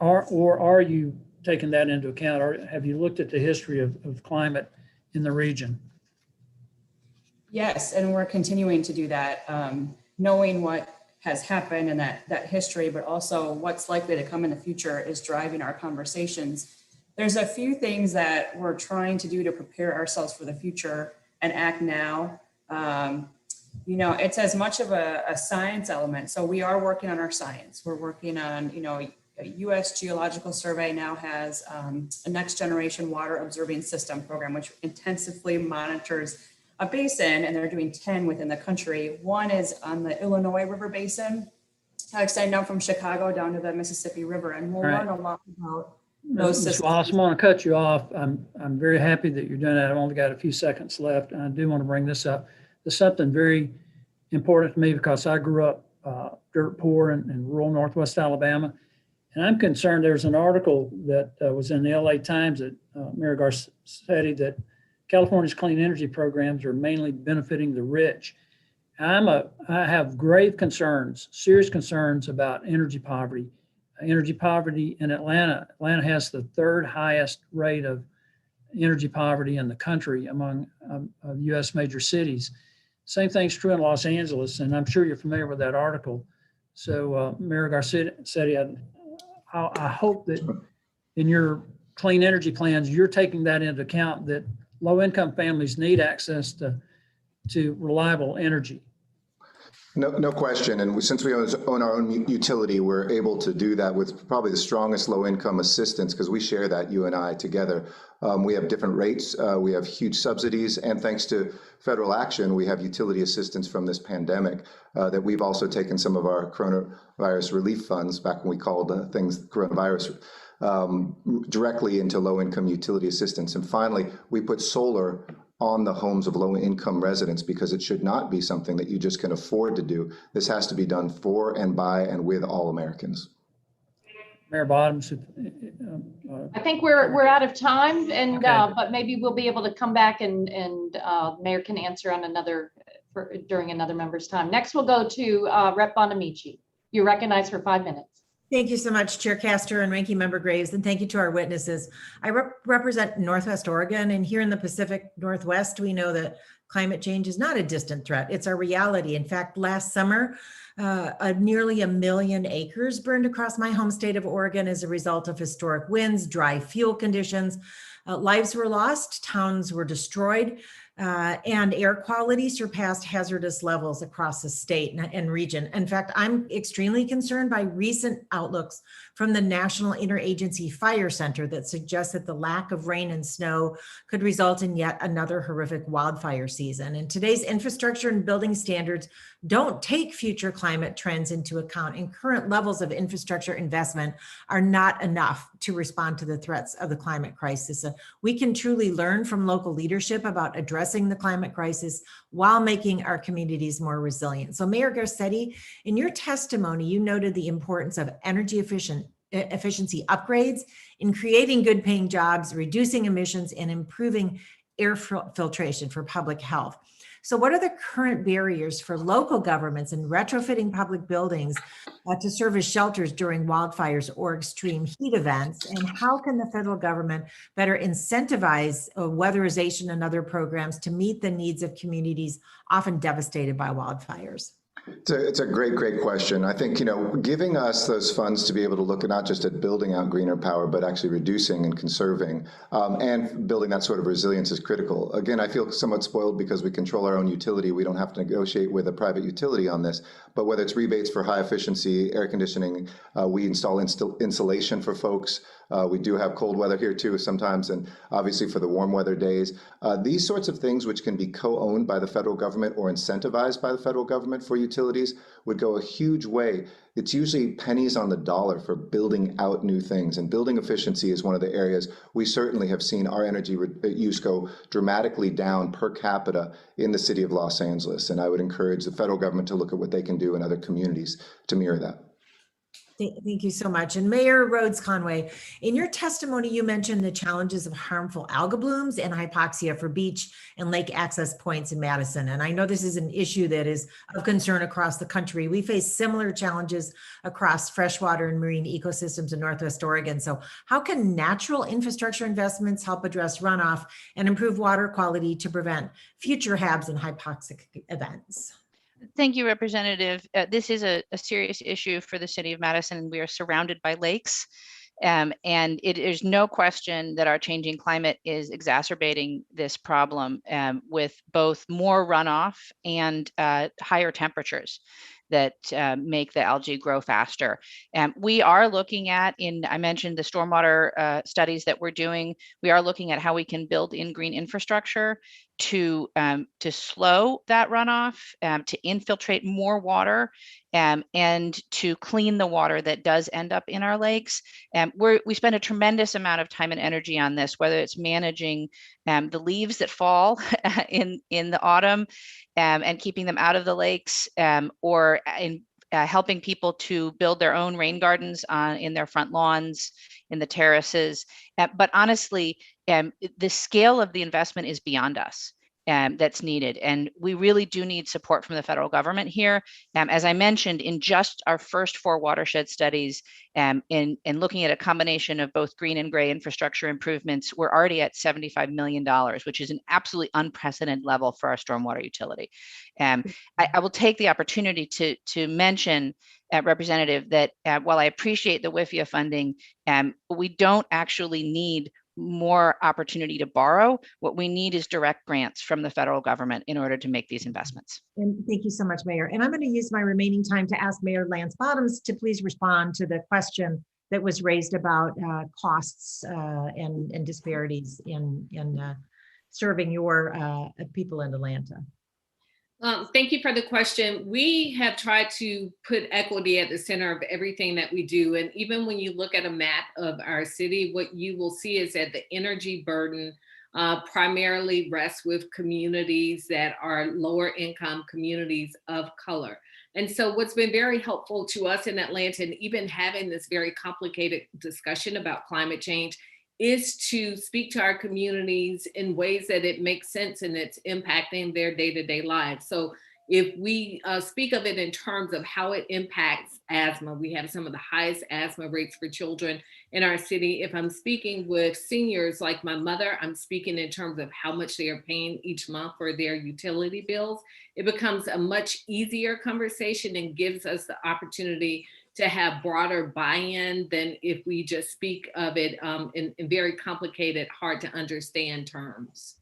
Or are you taking that into account? Or have you looked at the history of climate in the region? Yes, and we're continuing to do that, knowing what has happened in that history, but also what's likely to come in the future is driving our conversations. There's a few things that we're trying to do to prepare ourselves for the future and act now. It's as much of a science element. So we are working on our science. We're working on, a U.S. Geological Survey now has a next generation water observing system program, which intensively monitors a basin, and they're doing 10 within the country. One is on the Illinois River Basin, extending down from Chicago down to the Mississippi River. And we'll learn a lot about Ms. Wallace, I'm going to cut you off. I'm very happy that you're doing that. I've only got a few seconds left, and I do want to bring this up. There's something very important to me because I grew up dirt poor in rural Northwest Alabama, and I'm concerned. There's an article that was in the LA Times that Mayor Garcetti that California's clean energy programs are mainly benefiting the rich. I have grave concerns, serious concerns about energy poverty. Energy poverty in Atlanta. Atlanta has the third highest rate of energy poverty in the country among U.S. major cities. Same thing's true in Los Angeles, and I'm sure you're familiar with that article. So Mayor Garcetti, I hope that in your clean energy plans, you're taking that into account, that low-income families need access to reliable energy. No question. And since we own our own utility, we're able to do that with probably the strongest low-income assistance, because we share that, you and I, together. We have different rates. We have huge subsidies. And thanks to federal action, we have utility assistance from this pandemic that we've also taken some of our coronavirus relief funds, back when we called things coronavirus, directly into low-income utility assistance. And finally, we put solar on the homes of low-income residents, because it should not be something that you just can afford to do. This has to be done for and by and with all Americans. Mayor Bottoms. I think we're out of time, and Okay. but maybe we'll be able to come back and Mayor can answer on during another member's time. Next, we'll go to Rep. Bonamici. You're recognized for 5 minutes. Thank you so much, Chair Castor and Ranking Member Graves, and thank you to our witnesses. I represent Northwest Oregon, and here in the Pacific Northwest, we know that climate change is not a distant threat. It's a reality. In fact, last summer, nearly 1 million acres burned across my home state of Oregon as a result of historic winds, dry fuel conditions. Lives were lost, towns were destroyed, and air quality surpassed hazardous levels across the state and region. In fact, I'm extremely concerned by recent outlooks from the National Interagency Fire Center that suggests that the lack of rain and snow could result in yet another horrific wildfire season. And today's infrastructure and building standards don't take future climate trends into account, and current levels of infrastructure investment are not enough to respond to the threats of the climate crisis. We can truly learn from local leadership about addressing the climate crisis while making our communities more resilient. So Mayor Garcetti, in your testimony, you noted the importance of energy efficiency upgrades in creating good paying jobs, reducing emissions, and improving air filtration for public health. So what are the current barriers for local governments in retrofitting public buildings to serve as shelters during wildfires or extreme heat events? And how can the federal government better incentivize weatherization and other programs to meet the needs of communities often devastated by wildfires? It's a great question. I think, giving us those funds to be able to look at not just at building out greener power, but actually reducing and conserving and building that sort of resilience is critical. Again, I feel somewhat spoiled because we control our own utility. We don't have to negotiate with a private utility on this, but whether it's rebates for high efficiency air conditioning, we install insulation for folks. We do have cold weather here too sometimes, and obviously for the warm weather days. These sorts of things, which can be co-owned by the federal government or incentivized by the federal government for utilities, would go a huge way. It's usually pennies on the dollar for building out new things, and building efficiency is one of the areas we certainly have seen our energy use go dramatically down per capita in the city of Los Angeles. And I would encourage the federal government to look at what they can do in other communities to mirror that. Thank you so much. And Mayor Rhodes Conway, in your testimony, you mentioned the challenges of harmful algal blooms and hypoxia for beach and lake access points in Madison. And I know this is an issue that is of concern across the country. We face similar challenges across freshwater and marine ecosystems in Northwest Oregon. So how can natural infrastructure investments help address runoff and improve water quality to prevent future HABs and hypoxic events? Thank you, Representative. This is a serious issue for the city of Madison. We are surrounded by lakes, and it is no question that our changing climate is exacerbating this problem with both more runoff and higher temperatures that make the algae grow faster. We are looking at, I mentioned the stormwater studies that we're doing, we are looking at how we can build in green infrastructure to slow that runoff, to infiltrate more water, and to clean the water that does end up in our lakes. We spend a tremendous amount of time and energy on this, whether it's managing the leaves that fall in the autumn and keeping them out of the lakes, or in helping people to build their own rain gardens in their front lawns, in the terraces. But honestly, the scale of the investment is beyond us. That's needed. And we really do need support from the federal government here. As I mentioned, in just our first 4 watershed studies, in looking at a combination of both green and gray infrastructure improvements, we're already at $75 million, which is an absolutely unprecedented level for our stormwater utility. I will take the opportunity to mention, Representative, that while I appreciate the WIFIA funding, we don't actually need more opportunity to borrow. What we need is direct grants from the federal government in order to make these investments. And thank you so much, Mayor. And I'm going to use my remaining time to ask Mayor Lance Bottoms to please respond to the question that was raised about costs and disparities in serving your people in Atlanta. Thank you for the question. We have tried to put equity at the center of everything that we do. And even when you look at a map of our city, what you will see is that the energy burden primarily rests with communities that are lower income communities of color. And so what's been very helpful to us in Atlanta, and even having this very complicated discussion about climate change, is to speak to our communities in ways that it makes sense and it's impacting their day-to-day lives. So if we speak of it in terms of how it impacts asthma, we have some of the highest asthma rates for children in our city. If I'm speaking with seniors like my mother, I'm speaking in terms of how much they are paying each month for their utility bills. It becomes a much easier conversation and gives us the opportunity to have broader buy-in than if we just speak of it in very complicated, hard to understand terms.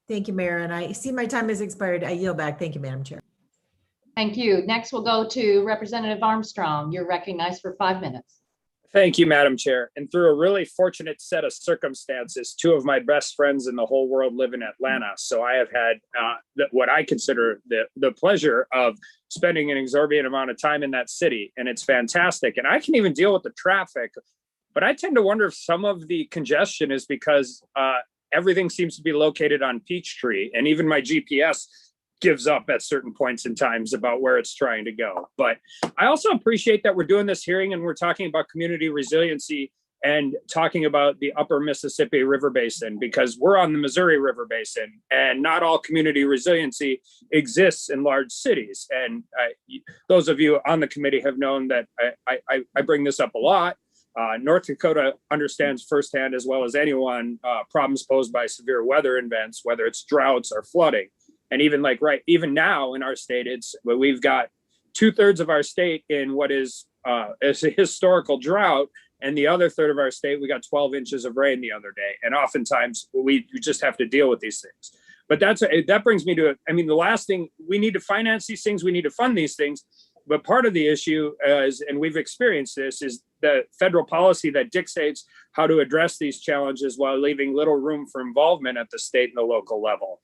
Thank you, Mayor. And I see my time has expired. I yield back. Thank you, Madam Chair. Thank you. Next, we'll go to Representative Armstrong. You're recognized for 5 minutes. Thank you, Madam Chair. And through a really fortunate set of circumstances, 2 of my best friends in the whole world live in Atlanta. So I have had what I consider the pleasure of spending an exorbitant amount of time in that city. And it's fantastic. And I can even deal with the traffic. But I tend to wonder if some of the congestion is because everything seems to be located on Peachtree. And even my GPS gives up at certain points in times about where it's trying to go. But I also appreciate that we're doing this hearing and we're talking about community resiliency and talking about the upper Mississippi River Basin, because we're on the Missouri River Basin and not all community resiliency exists in large cities. And those of you on the committee have known that I bring this up a lot. North Dakota understands firsthand as well as anyone problems posed by severe weather events, whether it's droughts or flooding. And even now in our state, we've got 2/3 of our state in what is a historical drought, and the other third of our state, we got 12 inches of rain the other day. And oftentimes we just have to deal with these things. But that brings me to, the last thing, we need to finance these things, we need to fund these things. But part of the issue is, and we've experienced this, is the federal policy that dictates how to address these challenges while leaving little room for involvement at the state and the local level.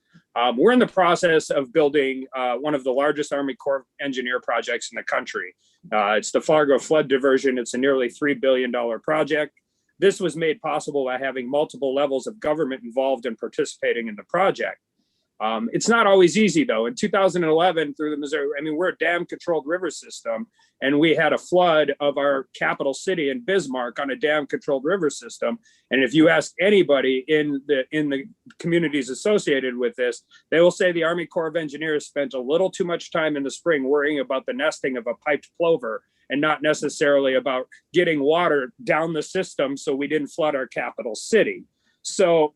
We're in the process of building one of the largest Army Corps of Engineer projects in the country. It's the Fargo Flood Diversion. It's a nearly $3 billion project. This was made possible by having multiple levels of government involved in participating in the project. It's not always easy, though. In 2011, through the Missouri, we're a dam-controlled river system, and we had a flood of our capital city in Bismarck on a dam-controlled river system. And if you ask anybody in the communities associated with this, they will say the Army Corps of Engineers spent a little too much time in the spring worrying about the nesting of a piped plover and not necessarily about getting water down the system so we didn't flood our capital city. So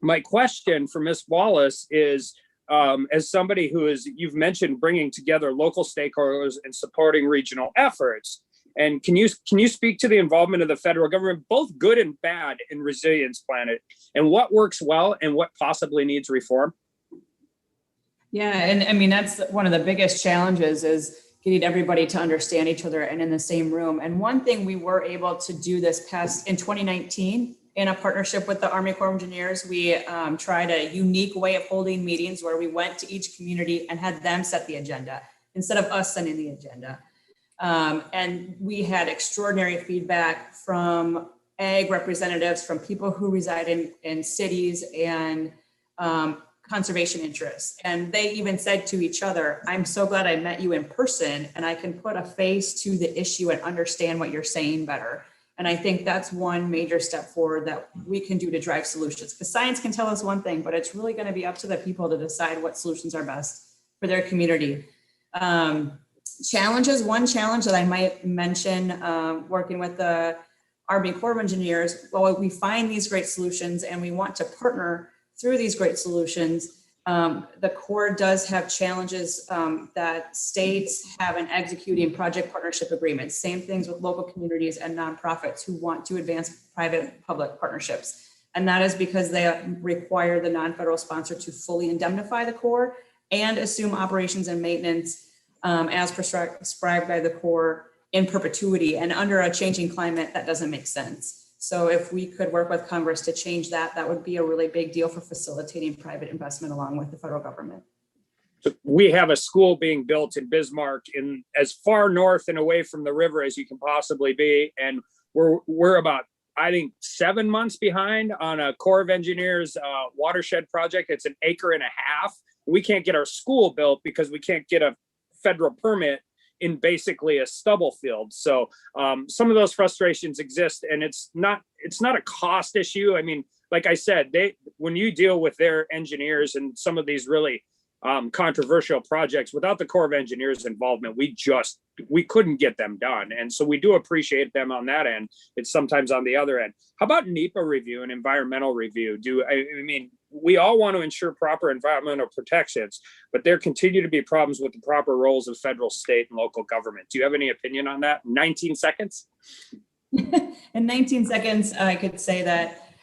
my question for Ms. Wallace is, as somebody you've mentioned bringing together local stakeholders and supporting regional efforts, and can you speak to the involvement of the federal government, both good and bad, in Resilience Planet, and what works well and what possibly needs reform? Yeah, and that's one of the biggest challenges is getting everybody to understand each other and in the same room. And one thing we were able to do in 2019, in a partnership with the Army Corps of Engineers, we tried a unique way of holding meetings where we went to each community and had them set the agenda instead of us setting the agenda. And we had extraordinary feedback from ag representatives, from people who reside in cities and conservation interests. And they even said to each other, I'm so glad I met you in person and I can put a face to the issue and understand what you're saying better. And I think that's one major step forward that we can do to drive solutions. Because science can tell us one thing, but it's really going to be up to the people to decide what solutions are best for their community. Challenges, one challenge that I might mention, working with the Army Corps of Engineers, while we find these great solutions and we want to partner through these great solutions, the Corps does have challenges that states have in executing project partnership agreements. Same things with local communities and nonprofits who want to advance private-public partnerships. And that is because they require the non-federal sponsor to fully indemnify the Corps and assume operations and maintenance as prescribed by the Corps in perpetuity. And under a changing climate, that doesn't make sense. So if we could work with Congress to change that, that would be a really big deal for facilitating private investment along with the federal government. We have a school being built in Bismarck, in as far north and away from the river as you can possibly be. And we're about, I think, 7 months behind on a Corps of Engineers watershed project. It's an 1.5 acres. We can't get our school built because we can't get a federal permit in basically a stubble field. So some of those frustrations exist, and it's not a cost issue. I mean, like I said, when you deal with their engineers and some of these really controversial projects, without the Corps of Engineers involvement, we couldn't get them done. And so we do appreciate them on that end. It's sometimes on the other end. How about NEPA review and environmental review? I mean, we all want to ensure proper environmental protections, but there continue to be problems with the proper roles of federal, state, and local government. Do you have any opinion on that? 19 seconds? In 19 seconds, I could say that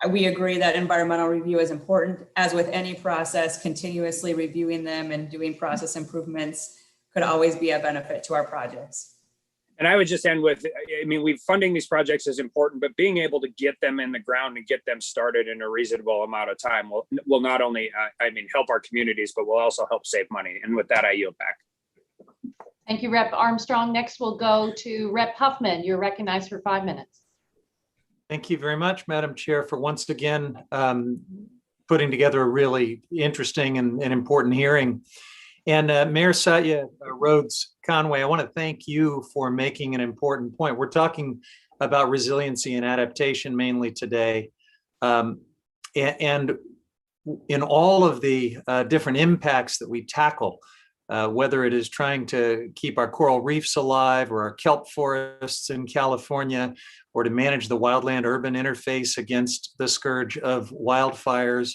we agree that environmental review is important. As with any process, continuously reviewing them and doing process improvements could always be a benefit to our projects. And I would just end with, I mean, funding these projects is important, but being able to get them in the ground and get them started in a reasonable amount of time will not only, help our communities, but will also help save money. And with that, I yield back. Thank you, Rep. Armstrong. Next, we'll go to Rep. Huffman. You're recognized for 5 minutes. Thank you very much, Madam Chair, for once again putting together a really interesting and important hearing. And Mayor Satya Rhodes Conway, I want to thank you for making an important point. We're talking about resiliency and adaptation mainly today. And in all of the different impacts that we tackle, whether it is trying to keep our coral reefs alive or our kelp forests in California, or to manage the wildland-urban interface against the scourge of wildfires,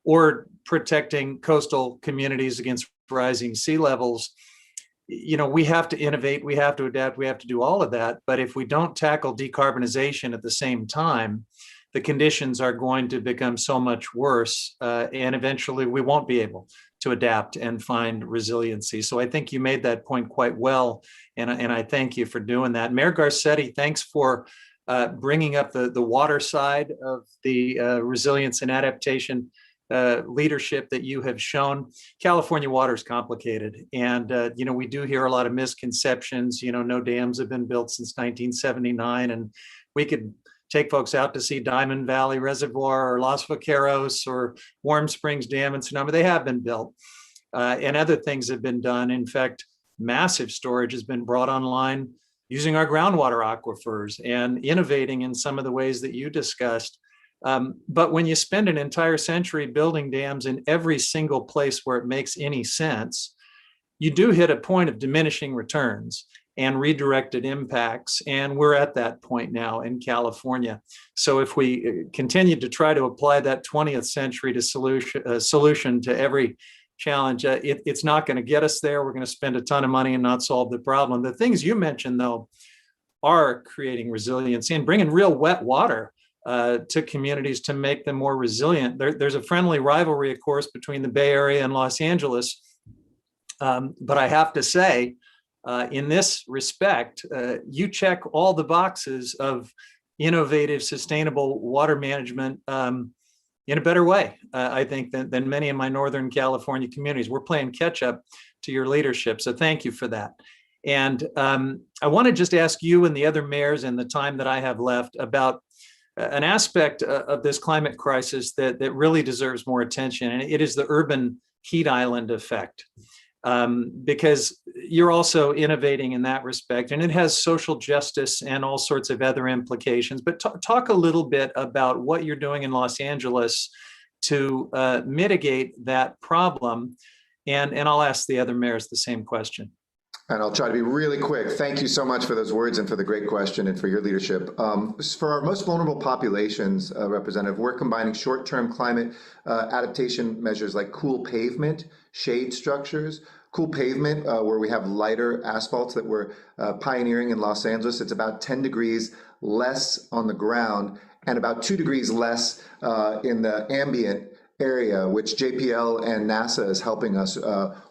or protecting coastal communities against rising sea levels, we have to innovate, we have to adapt, we have to do all of that. But if we don't tackle decarbonization at the same time, the conditions are going to become so much worse, and eventually we won't be able to adapt and find resiliency. So I think you made that point quite well, and I thank you for doing that. Mayor Garcetti, thanks for bringing up the water side of the resilience and adaptation leadership that you have shown. California water is complicated, and we do hear a lot of misconceptions. No dams have been built since 1979, and we could take folks out to see Diamond Valley Reservoir or Los Vaqueros or Warm Springs Dam in Sonoma. They have been built, and other things have been done. In fact, massive storage has been brought online using our groundwater aquifers and innovating in some of the ways that you discussed. But when you spend an entire century building dams in every single place where it makes any sense, you do hit a point of diminishing returns and redirected impacts. And we're at that point now in California. So if we continue to try to apply that 20th century to solution to every challenge, it's not going to get us there. We're going to spend a ton of money and not solve the problem. The things you mentioned, though, are creating resiliency and bringing real wet water to communities to make them more resilient. There's a friendly rivalry, of course, between the Bay Area and Los Angeles. But I have to say, in this respect, you check all the boxes of innovative, sustainable water management in a better way, I think, than many of my Northern California communities. We're playing catch up to your leadership. So thank you for that. And I want to just ask you and the other mayors in the time that I have left about an aspect of this climate crisis that really deserves more attention. And it is the urban heat island effect. Because you're also innovating in that respect, and it has social justice and all sorts of other implications. But talk a little bit about what you're doing in Los Angeles to mitigate that problem. And I'll ask the other mayors the same question. And I'll try to be really quick. Thank you so much for those words and for the great question and for your leadership. For our most vulnerable populations, Representative, we're combining short-term climate adaptation measures like cool pavement, shade structures, cool pavement, where we have lighter asphalts that we're pioneering in Los Angeles. It's about 10 degrees less on the ground and about 2 degrees less in the ambient area, which JPL and NASA is helping us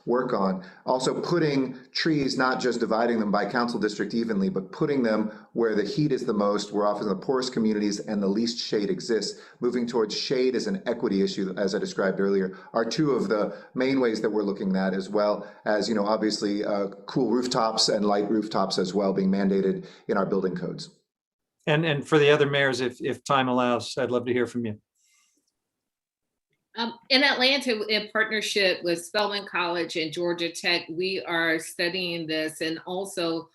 work on. Also putting trees, not just dividing them by council district evenly, but putting them where the heat is the most, where often the poorest communities and the least shade exists. Moving towards shade is an equity issue, as I described earlier, are two of the main ways that we're looking at, as well as, obviously cool rooftops and light rooftops as well being mandated in our building codes. And for the other mayors, if time allows, I'd love to hear from you. In Atlanta, in partnership with Spelman College and Georgia Tech, we are studying this and also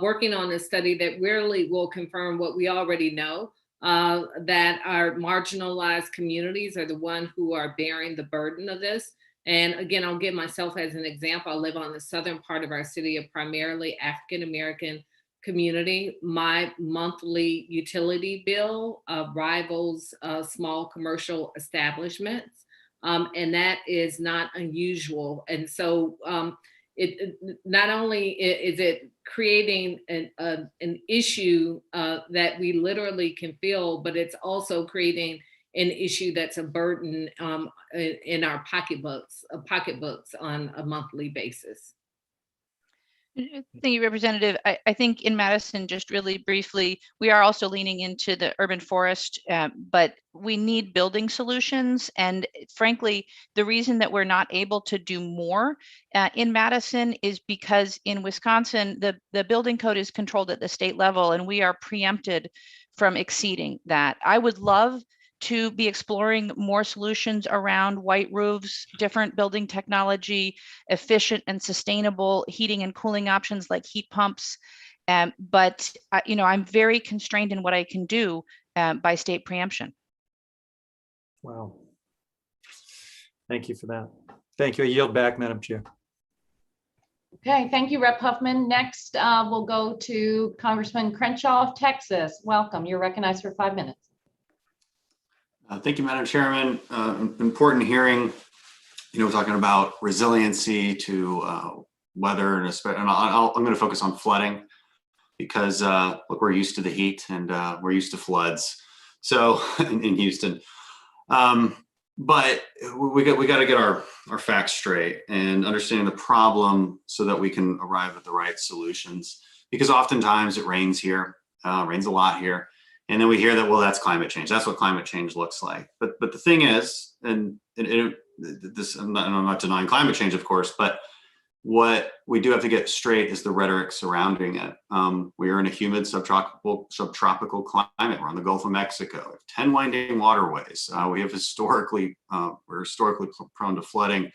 working on a study that really will confirm what we already know, that our marginalized communities are the ones who are bearing the burden of this. And again, I'll give myself as an example. I live on the southern part of our city, a primarily African-American community. My monthly utility bill rivals small commercial establishments. And that is not unusual. And so it not only is it creating an issue that we literally can feel, but it's also creating an issue that's a burden in our pocketbooks on a monthly basis. Thank you, Representative. I think in Madison, just really briefly, we are also leaning into the urban forest, but we need building solutions. And frankly, the reason that we're not able to do more in Madison is because in Wisconsin, the building code is controlled at the state level, and we are preempted from exceeding that. I would love to be exploring more solutions around white roofs, different building technology, efficient and sustainable heating and cooling options like heat pumps. But I'm very constrained in what I can do by state preemption. Wow. Thank you for that. Thank you. I yield back, Madam Chair. Okay, thank you, Rep. Huffman. Next, we'll go to Congressman Crenshaw of Texas. Welcome. You're recognized for 5 minutes. Thank you, Madam Chairman. Important hearing. We're talking about resiliency to weather, and I'm going to focus on flooding because look, we're used to the heat and we're used to floods. So in Houston, but we got to get our facts straight and understanding the problem so that we can arrive at the right solutions. Because oftentimes it rains here, rains a lot here. And then we hear that, well, that's climate change. That's what climate change looks like. But the thing is, and this, I'm not denying climate change, of course, but what we do have to get straight is the rhetoric surrounding it. We are in a humid subtropical climate. We're on the Gulf of Mexico. We have 10 winding waterways. We have we're historically prone to flooding.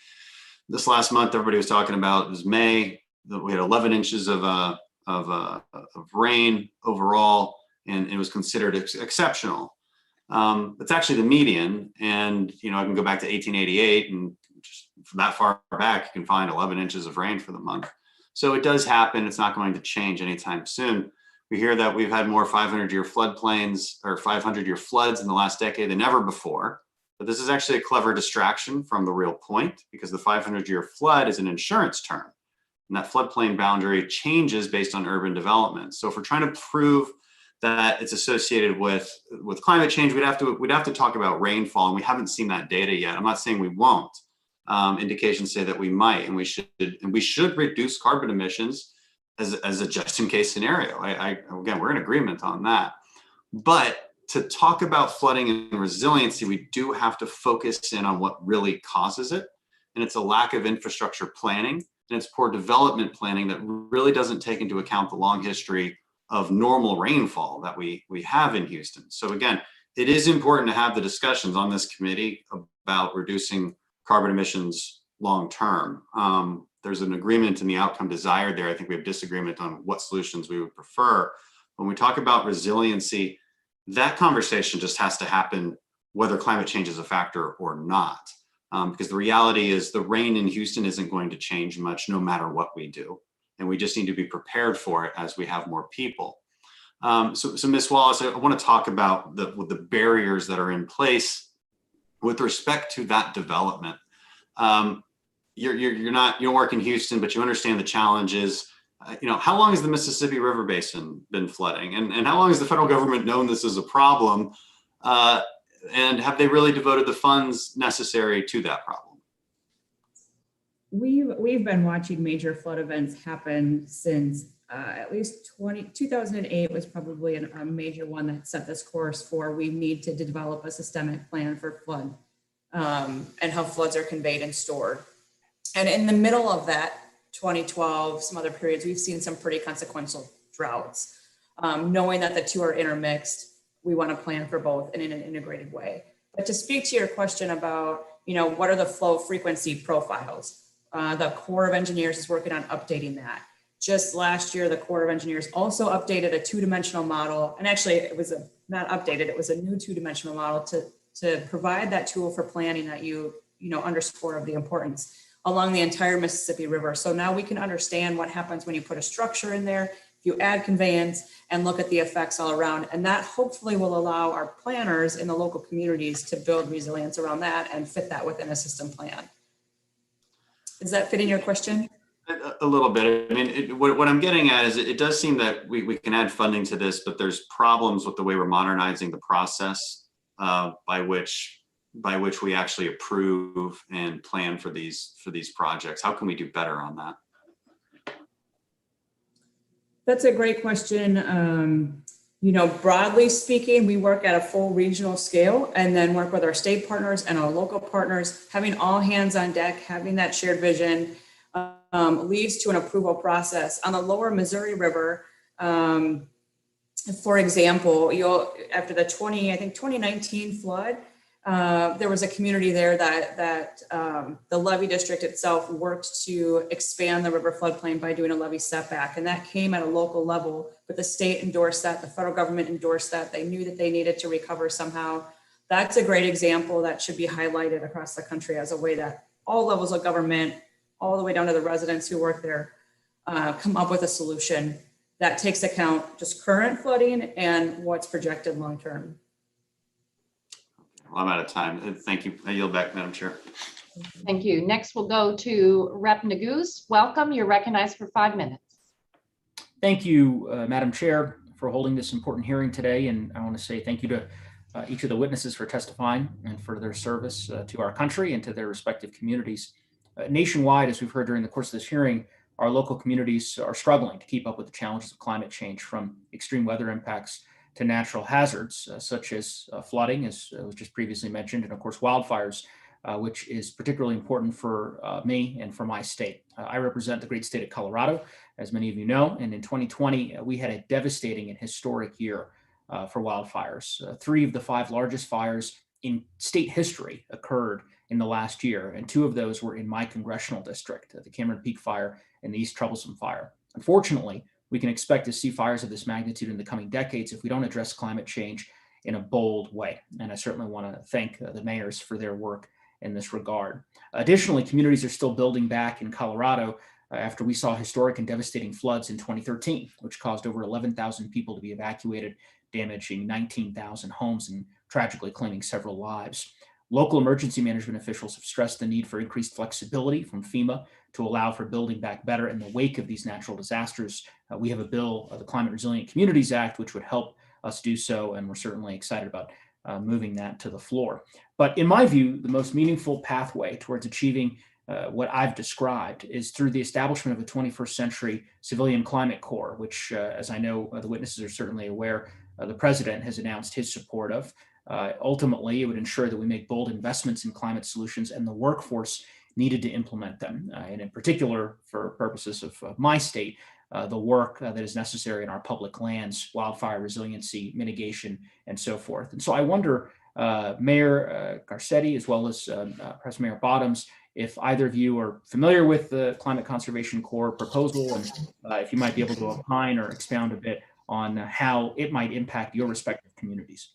This last month, everybody was talking about, it was May, that we had 11 inches of rain overall. And it was considered exceptional. It's actually the median. And, I can go back to 1888 and just from that far back, you can find 11 inches of rain for the month. So it does happen. It's not going to change anytime soon. We hear that we've had more 500-year floodplains or 500-year floods in the last decade than ever before. But this is actually a clever distraction from the real point, because the 500-year flood is an insurance term. And that floodplain boundary changes based on urban development. So if we're trying to prove that it's associated with climate change, we'd have to talk about rainfall, and we haven't seen that data yet. I'm not saying we won't. Indications say that we might, and we should reduce carbon emissions as a just in case scenario. Again, we're in agreement on that. But to talk about flooding and resiliency, we do have to focus in on what really causes it. And it's a lack of infrastructure planning, and it's poor development planning that really doesn't take into account the long history of normal rainfall that we have in Houston. So again, it is important to have the discussions on this committee about reducing carbon emissions long term. There's an agreement in the outcome desired there. I think we have disagreement on what solutions we would prefer. When we talk about resiliency, that conversation just has to happen whether climate change is a factor or not. Because the reality is the rain in Houston isn't going to change much no matter what we do. And we just need to be prepared for it as we have more people. So Ms. Wallace, I want to talk about the barriers that are in place with respect to that development. You don't work in Houston, but you understand the challenges. How long has the Mississippi River Basin been flooding? And how long has the federal government known this is a problem? And have they really devoted the funds necessary to that problem? We've been watching major flood events happen since at least 2008 was probably a major one that set this course for we need to develop a systemic plan for flood and how floods are conveyed and stored. And in the middle of that, 2012, some other periods, we've seen some pretty consequential droughts. Knowing that the two are intermixed, we want to plan for both and in an integrated way. But to speak to your question about, what are the flow frequency profiles? The Corps of Engineers is working on updating that. Just last year, the Corps of Engineers also updated a two-dimensional model. And actually it was not updated, it was a new two-dimensional model to provide that tool for planning that you underscore of the importance along the entire Mississippi River. So now we can understand what happens when you put a structure in there, if you add conveyance, and look at the effects all around. And that hopefully will allow our planners in the local communities to build resilience around that and fit that within a system plan. Is that fitting your question? A little bit. I mean, what I'm getting at is it does seem that we can add funding to this, but there's problems with the way we're modernizing the process by which we actually approve and plan for these projects. How can we do better on that? That's a great question. Broadly speaking, we work at a full regional scale and then work with our state partners and our local partners, having all hands on deck, having that shared vision leads to an approval process. On the lower Missouri River, for example, after the 2019 flood, there was a community there that the levee district itself worked to expand the river floodplain by doing a levee setback. And that came at a local level, but the state endorsed that, the federal government endorsed that. They knew that they needed to recover somehow. That's a great example that should be highlighted across the country as a way that all levels of government, all the way down to the residents who work there, come up with a solution that takes account just current flooding and what's projected long-term. Well, I'm out of time. Thank you. I yield back, Madam Chair. Thank you. Next, we'll go to Rep. Neguse. Welcome. You're recognized for 5 minutes. Thank you, Madam Chair, for holding this important hearing today. And I want to say thank you to each of the witnesses for testifying and for their service to our country and to their respective communities. Nationwide, as we've heard during the course of this hearing, our local communities are struggling to keep up with the challenges of climate change, from extreme weather impacts to natural hazards such as flooding, as was just previously mentioned, and of course wildfires, which is particularly important for me and for my state. I represent the great state of Colorado, as many of you know, and in 2020, we had a devastating and historic year for wildfires. 3 of the 5 largest fires in state history occurred in the last year, and 2 of those were in my congressional district, the Cameron Peak Fire and the East Troublesome Fire. Unfortunately, we can expect to see fires of this magnitude in the coming decades if we don't address climate change in a bold way. And I certainly want to thank the mayors for their work in this regard. Additionally, communities are still building back in Colorado after we saw historic and devastating floods in 2013, which caused over 11,000 people to be evacuated, damaging 19,000 homes and tragically claiming several lives. Local emergency management officials have stressed the need for increased flexibility from FEMA to allow for building back better in the wake of these natural disasters. We have a bill, the Climate Resilient Communities Act, which would help us do so, and we're certainly excited about moving that to the floor. But in my view, the most meaningful pathway towards achieving what I've described is through the establishment of a 21st century civilian climate corps, which, as I know the witnesses are certainly aware, the president has announced his support of. Ultimately, it would ensure that we make bold investments in climate solutions and the workforce needed to implement them. And in particular, for purposes of my state, the work that is necessary in our public lands, wildfire resiliency, mitigation, and so forth. And so I wonder, Mayor Garcetti, as well as Press Mayor Bottoms, if either of you are familiar with the Climate Conservation Corps proposal, and if you might be able to opine or expound a bit on how it might impact your respective communities.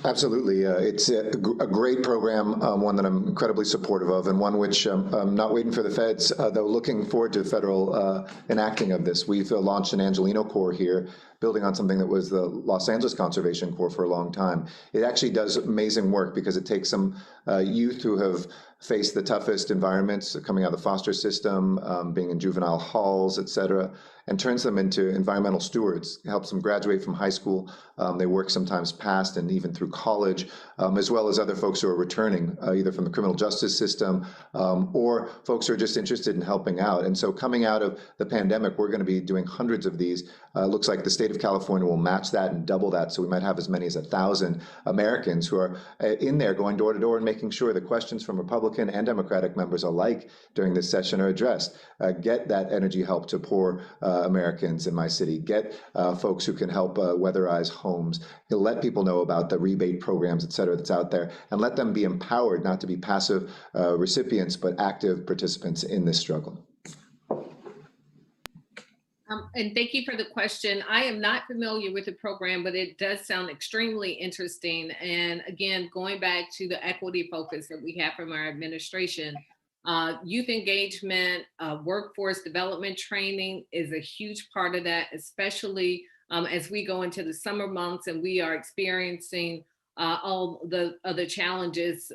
Absolutely. It's a great program, one that I'm incredibly supportive of, and one which I'm not waiting for the feds, though looking forward to federal enacting of this. We've launched an Angelino Corps here, building on something that was the Los Angeles Conservation Corps for a long time. It actually does amazing work because it takes some youth who have faced the toughest environments coming out of the foster system, being in juvenile halls, et cetera, and turns them into environmental stewards, helps them graduate from high school. They work sometimes past and even through college, as well as other folks who are returning either from the criminal justice system or folks who are just interested in helping out. And so coming out of the pandemic, we're going to be doing hundreds of these. Looks like the state of California will match that and double that. So we might have as many as 1,000 Americans who are in there going door to door and making sure the questions from Republican and Democratic members alike during this session are addressed. Get that energy help to poor Americans in my city. Get folks who can help weatherize homes. Let people know about the rebate programs, et cetera, that's out there, and let them be empowered not to be passive recipients, but active participants in this struggle. And thank you for the question. I am not familiar with the program, but it does sound extremely interesting. And again, going back to the equity focus that we have from our administration, youth engagement, workforce development training is a huge part of that, especially as we go into the summer months and we are experiencing all the other challenges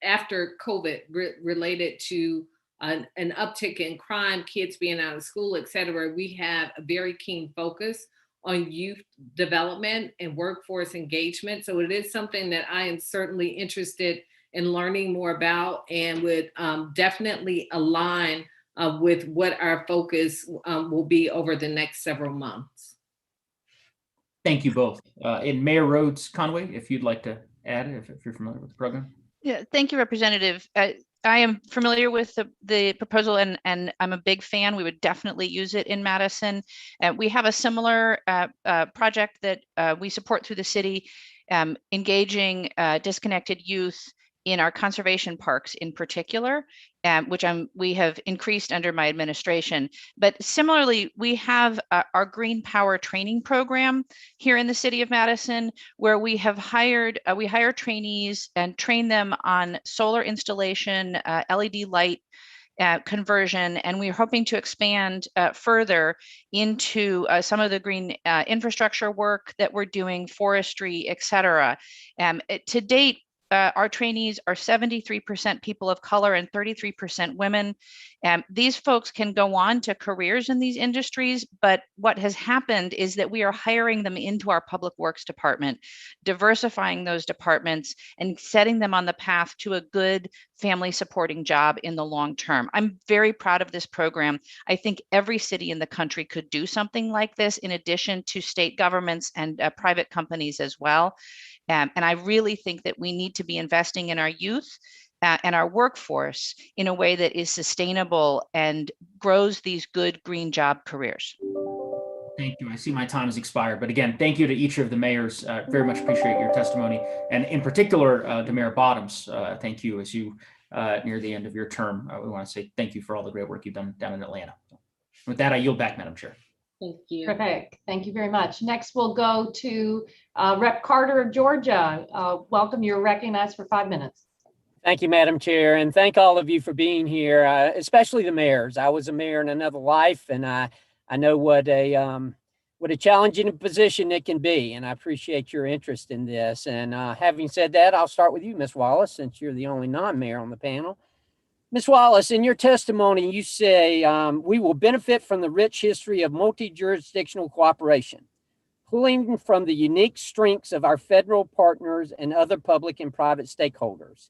after COVID related to an uptick in crime, kids being out of school, et cetera. We have a very keen focus on youth development and workforce engagement. So it is something that I am certainly interested in learning more about and would definitely align with what our focus will be over the next several months. Thank you both. And Mayor Rhodes Conway, if you'd like to add, if you're familiar with the program. Yeah, thank you, Representative. I am familiar with the proposal and I'm a big fan. We would definitely use it in Madison. We have a similar project that we support through the city, engaging disconnected youth in our conservation parks in particular, which we have increased under my administration. But similarly, we have our Green Power training program here in the city of Madison, where we have hired, we hire trainees and train them on solar installation, LED light conversion, and we're hoping to expand further into some of the green infrastructure work that we're doing, forestry, et cetera. To date, our trainees are 73% people of color and 33% women. These folks can go on to careers in these industries, but what has happened is that we are hiring them into our public works department, diversifying those departments and setting them on the path to a good family supporting job in the long term. I'm very proud of this program. I think every city in the country could do something like this, in addition to state governments and private companies as well. And I really think that we need to be investing in our youth and our workforce in a way that is sustainable and grows these good green job careers. Thank you. I see my time has expired, but again, thank you to each of the mayors. Very much appreciate your testimony, and in particular to Mayor Bottoms. Thank you as you near the end of your term. We want to say thank you for all the great work you've done down in Atlanta. With that, I yield back, Madam Chair. Thank you. Terrific. Thank you very much. Next, we'll go to Rep. Carter of Georgia. Welcome. You're recognized for 5 minutes. Thank you, Madam Chair, and thank all of you for being here, especially the mayors. I was a mayor in another life, and I know what a challenging position it can be, and I appreciate your interest in this. And having said that, I'll start with you, Ms. Wallace, since you're the only non-mayor on the panel. Ms. Wallace, in your testimony, you say, we will benefit from the rich history of multi-jurisdictional cooperation, pulling from the unique strengths of our federal partners and other public and private stakeholders.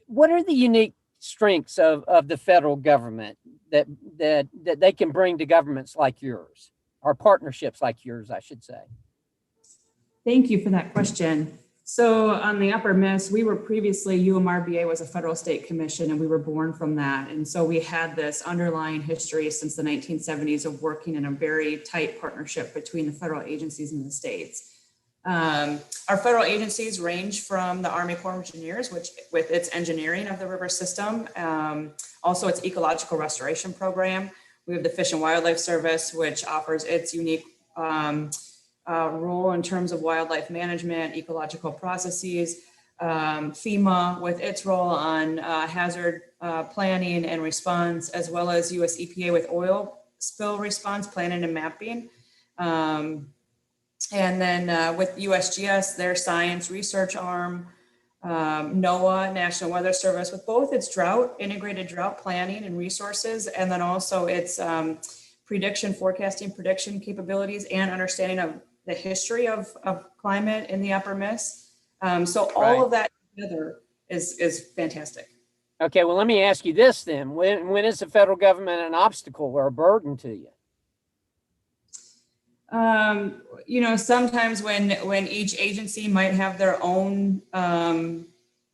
What are the unique strengths of the federal government that they can bring to governments like yours? or partnerships like yours, I should say? Thank you for that question. So on the Upper Miss, we were previously, UMRBA was a federal state commission, and we were born from that. And so we had this underlying history since the 1970s of working in a very tight partnership between the federal agencies and the states. Our federal agencies range from the Army Corps of Engineers, which with its engineering of the river system, also its ecological restoration program. We have the Fish and Wildlife Service, which offers its unique role in terms of wildlife management, ecological processes, FEMA with its role on hazard planning and response, as well as US EPA with oil spill response planning and mapping. And then with USGS, their science research arm, NOAA, National Weather Service, with both its integrated drought planning and resources, and then also its forecasting prediction capabilities and understanding of the history of climate in the Upper Miss. So all of that together is fantastic. Okay, well, let me ask you this then. When is the federal government an obstacle or a burden to you? You know, sometimes when each agency might have their own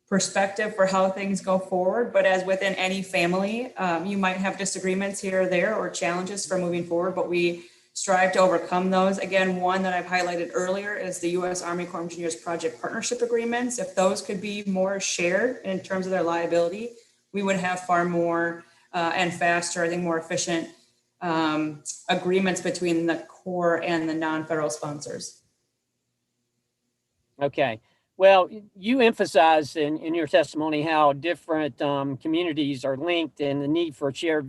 perspective for how things go forward, but as within any family, you might have disagreements here or there or challenges for moving forward, but we strive to overcome those. Again, one that I've highlighted earlier is the U.S. Army Corps of Engineers project partnership agreements. If those could be more shared in terms of their liability, we would have far more and faster, I think more efficient agreements between the Corps and the non-federal sponsors. Okay. Well, you emphasized in your testimony how different communities are linked and the need for a shared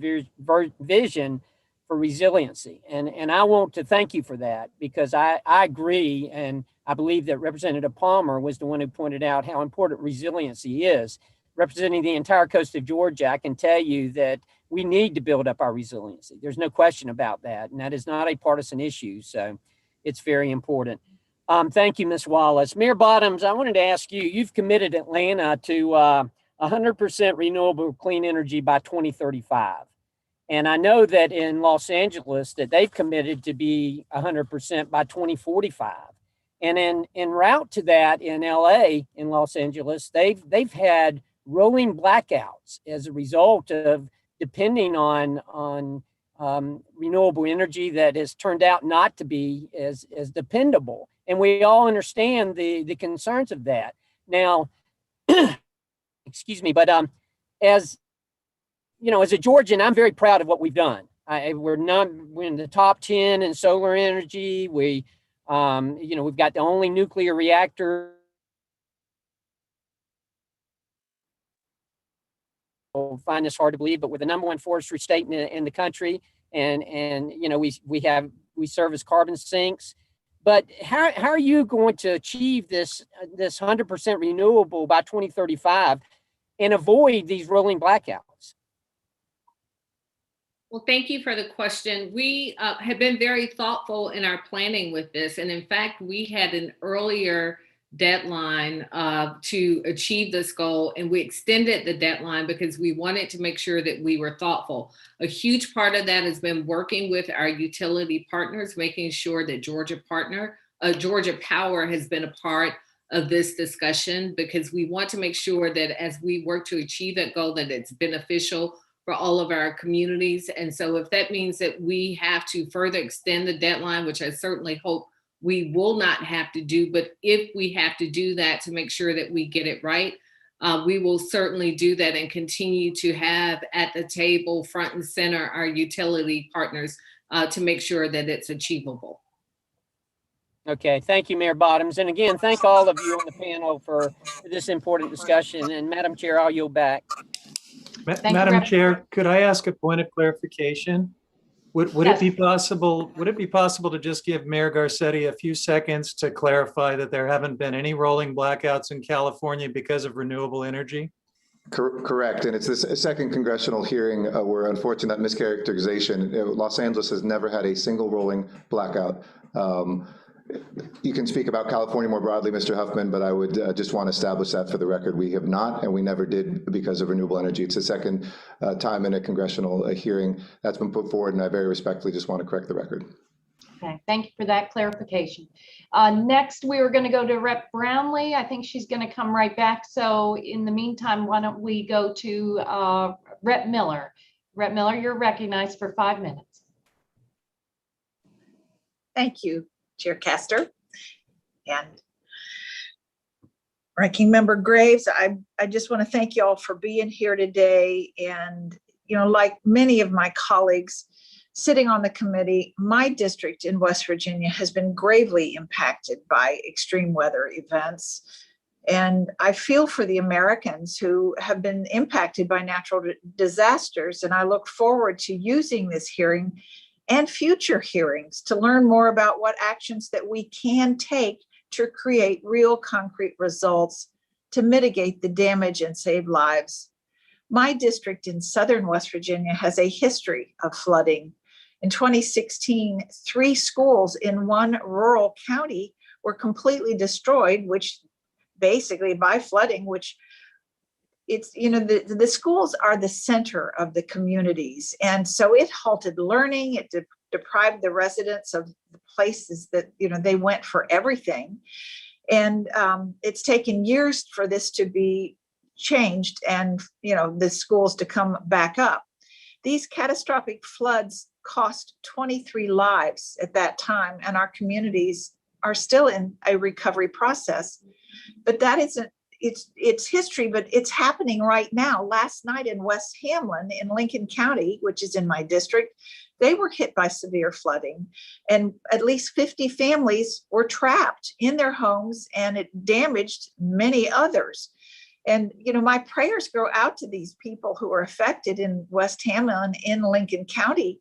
vision for resiliency. And I want to thank you for that, because I agree, and I believe that Representative Palmer was the one who pointed out how important resiliency is. Representing the entire coast of Georgia, I can tell you that we need to build up our resiliency. There's no question about that. And that is not a partisan issue. So it's very important. Thank you, Ms. Wallace. Mayor Bottoms, I wanted to ask you, you've committed Atlanta to 100% renewable clean energy by 2035. And I know that in Los Angeles that they've committed to be 100% by 2045. And en route to that in LA, in Los Angeles, they've had rolling blackouts as a result of depending on renewable energy that has turned out not to be as dependable. And we all understand the concerns of that. Now, excuse me, but as you know, as a Georgian, I'm very proud of what we've done. We're in the top 10 in solar energy. We've got the only nuclear reactor. You'll find this hard to believe, but we're the #1 forestry state in the country, and you know we serve as carbon sinks. But how are you going to achieve this 100% renewable by 2035 and avoid these rolling blackouts? Well, thank you for the question. We have been very thoughtful in our planning with this. And in fact, we had an earlier deadline to achieve this goal, and we extended the deadline because we wanted to make sure that we were thoughtful. A huge part of that has been working with our utility partners, making sure that Georgia Power has been a part of this discussion, because we want to make sure that as we work to achieve that goal, that it's beneficial for all of our communities. And so if that means that we have to further extend the deadline, which I certainly hope we will not have to do, but if we have to do that to make sure that we get it right, we will certainly do that and continue to have at the table front and center our utility partners to make sure that it's achievable. Okay, thank you, Mayor Bottoms. And again, thank all of you on the panel for this important discussion. And Madam Chair, I'll yield back. Madam Chair, could I ask a point of clarification? Would Yes. it be possible? Would it be possible to just give Mayor Garcetti a few seconds to clarify that there haven't been any rolling blackouts in California because of renewable energy? Correct, and it's this second congressional hearing where, unfortunate mischaracterization, Los Angeles has never had a single rolling blackout. You can speak about California more broadly, Mr. Huffman, but I would just want to establish that for the record. We have not, and we never did because of renewable energy. It's the second time in a congressional hearing that's been put forward, and I very respectfully just want to correct the record. Okay, thank you for that clarification. Next, we were going to go to Rep. Brownlee. I think she's going to come right back. So in the meantime, why don't we go to Rep. Miller? Rep. Miller, you're recognized for 5 minutes. Thank you, Chair Castor. And Ranking Member Graves, I just want to thank you all for being here today. And, you know, like many of my colleagues sitting on the committee, my district in West Virginia has been gravely impacted by extreme weather events. And I feel for the Americans who have been impacted by natural disasters. And I look forward to using this hearing and future hearings to learn more about what actions that we can take to create real concrete results to mitigate the damage and save lives. My district in southern West Virginia has a history of flooding. In 2016, 3 schools in one rural county were completely destroyed, which basically by flooding, which it's, you know, the schools are the center of the communities. And so it halted learning, it deprived the residents of the places that, you know, they went for everything. And it's taken years for this to be changed and, you know, the schools to come back up. These catastrophic floods cost 23 lives at that time, and our communities are still in a recovery process. But that isn't, it's history, but it's happening right now. Last night in West Hamlin in Lincoln County, which is in my district, they were hit by severe flooding, and at least 50 families were trapped in their homes, and it damaged many others. And, you know, my prayers go out to these people who are affected in West Hamlin in Lincoln County.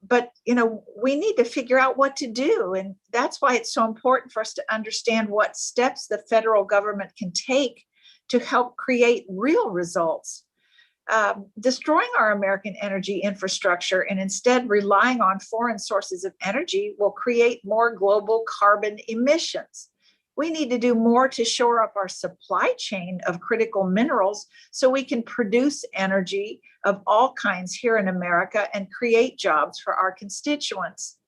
But, you know, we need to figure out what to do. And that's why it's so important for us to understand what steps the federal government can take to help create real results. Destroying our American energy infrastructure and instead relying on foreign sources of energy will create more global carbon emissions. We need to do more to shore up our supply chain of critical minerals so we can produce energy of all kinds here in America and create jobs for our constituents.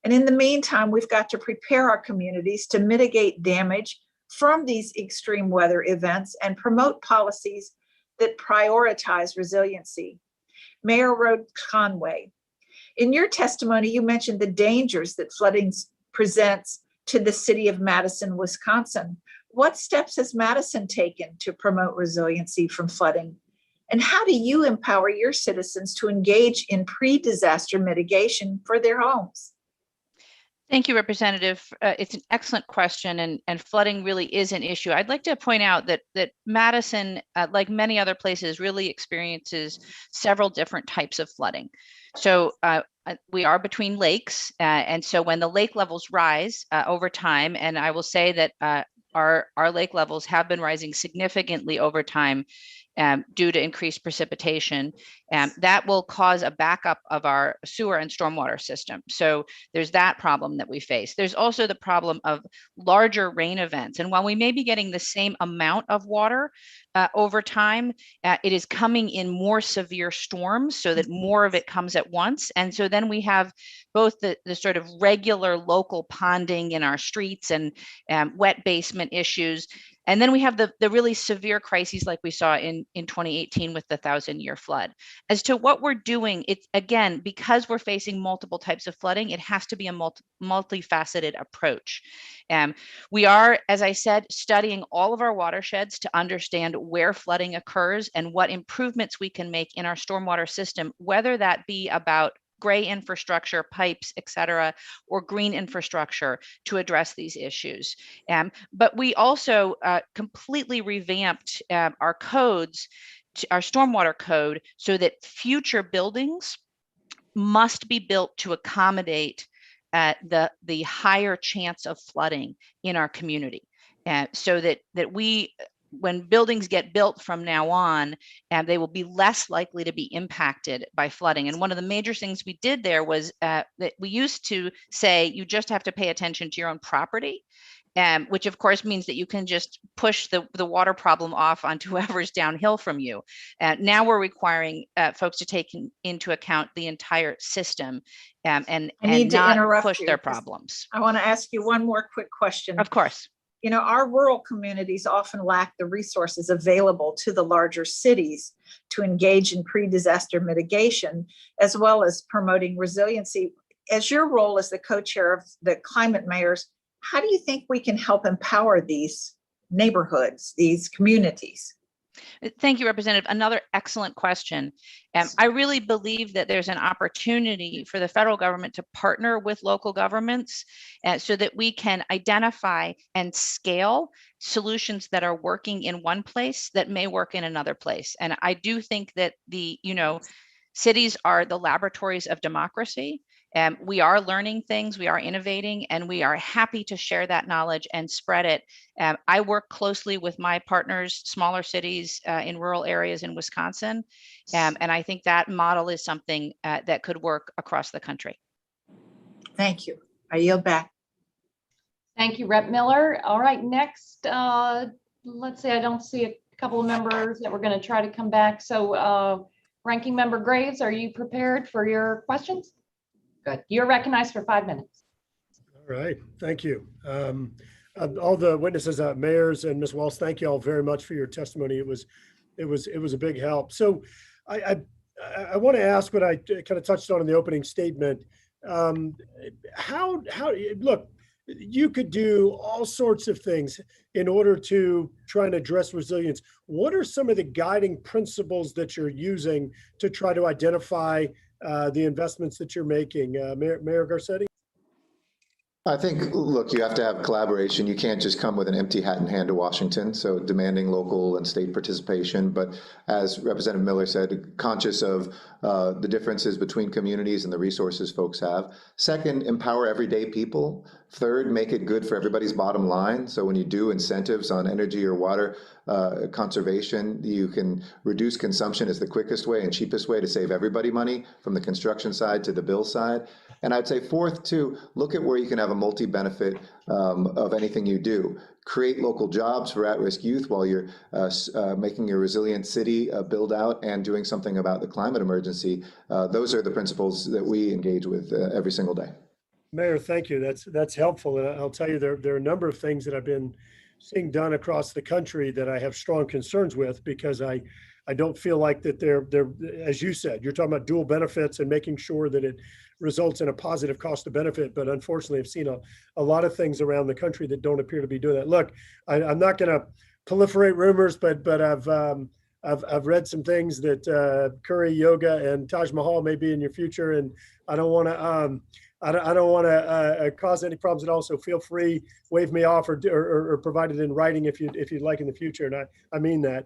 And in the meantime, we've got to prepare our communities to mitigate damage from these extreme weather events and promote policies that prioritize resiliency. Mayor Rhodes Conway, in your testimony, you mentioned the dangers that flooding presents to the city of Madison, Wisconsin. What steps has Madison taken to promote resiliency from flooding? And how do you empower your citizens to engage in pre-disaster mitigation for their homes? Thank you, Representative. It's an excellent question, and flooding really is an issue. I'd like to point out that Madison, like many other places, really experiences several different types of flooding. So we are between lakes, and so when the lake levels rise over time, and I will say that our lake levels have been rising significantly over time due to increased precipitation, that will cause a backup of our sewer and stormwater system. So there's that problem that we face. There's also the problem of larger rain events. And while we may be getting the same amount of water over time, it is coming in more severe storms so that more of it comes at once. And so then we have both the sort of regular local ponding in our streets and wet basement issues. And then we have the really severe crises like we saw in 2018 with the 1,000-year flood. As to what we're doing, it's again, because we're facing multiple types of flooding, it has to be a multifaceted approach. We are, as I said, studying all of our watersheds to understand where flooding occurs and what improvements we can make in our stormwater system, whether that be about gray infrastructure, pipes, et cetera, or green infrastructure to address these issues. But we also completely revamped our codes, our stormwater code, so that future buildings must be built to accommodate the higher chance of flooding in our community. So that we, when buildings get built from now on, they will be less likely to be impacted by flooding. And one of the major things we did there was that we used to say, you just have to pay attention to your own property. which of course means that you can just push the water problem off onto whoever's downhill from you. Now we're requiring folks to take into account the entire system and not push their problems. I want to ask you one more quick question. Of course. You know, our rural communities often lack the resources available to the larger cities to engage in pre-disaster mitigation, as well as promoting resiliency. As your role as the co-chair of the Climate Mayors, how do you think we can help empower these neighborhoods, these communities? Thank you, Representative. Another excellent question. I really believe that there's an opportunity for the federal government to partner with local governments so that we can identify and scale solutions that are working in one place that may work in another place. And I do think that cities are the laboratories of democracy. We are learning things, we are innovating, and we are happy to share that knowledge and spread it. I work closely with my partners, smaller cities in rural areas in Wisconsin, and I think that model is something that could work across the country. Thank you. I yield back. Thank you, Rep. Miller. All right, next, let's see, I don't see a couple of members that we're going to try to come back. So Ranking Member Graves, are you prepared for your questions? Good. You're recognized for 5 minutes. All right. Thank you. All the witnesses, mayors and Ms. Walsh, thank you all very much for your testimony. It was a big help. So I want to ask what I kind of touched on in the opening statement. How look, you could do all sorts of things in order to try and address resilience. What are some of the guiding principles that you're using to try to identify the investments that you're making? Mayor Garcetti? I think, look, you have to have collaboration. You can't just come with an empty hat and hand to Washington. So demanding local and state participation. But as Representative Miller said, conscious of the differences between communities and the resources folks have. Second, empower everyday people. Third, make it good for everybody's bottom line. So when you do incentives on energy or water conservation, you can reduce consumption is the quickest way and cheapest way to save everybody money, from the construction side to the bill side. And I'd say fourth, too, look at where you can have a multi-benefit of anything you do. Create local jobs for at-risk youth while you're making your resilient city build out and doing something about the climate emergency. Those are the principles that we engage with every single day. Mayor, thank you. That's helpful. And I'll tell you, there are a number of things that I've been seeing done across the country that I have strong concerns with, because I don't feel like that they're, as you said, you're talking about dual benefits and making sure that it results in a positive cost of benefit. But unfortunately, I've seen a lot of things around the country that don't appear to be doing that. Look, I'm not going to proliferate rumors, but I've read some things that Curry Yoga and Taj Mahal may be in your future, and I don't want to I don't want to cause any problems at all. So feel free, wave me off or provide it in writing if you'd like in the future. And I mean that.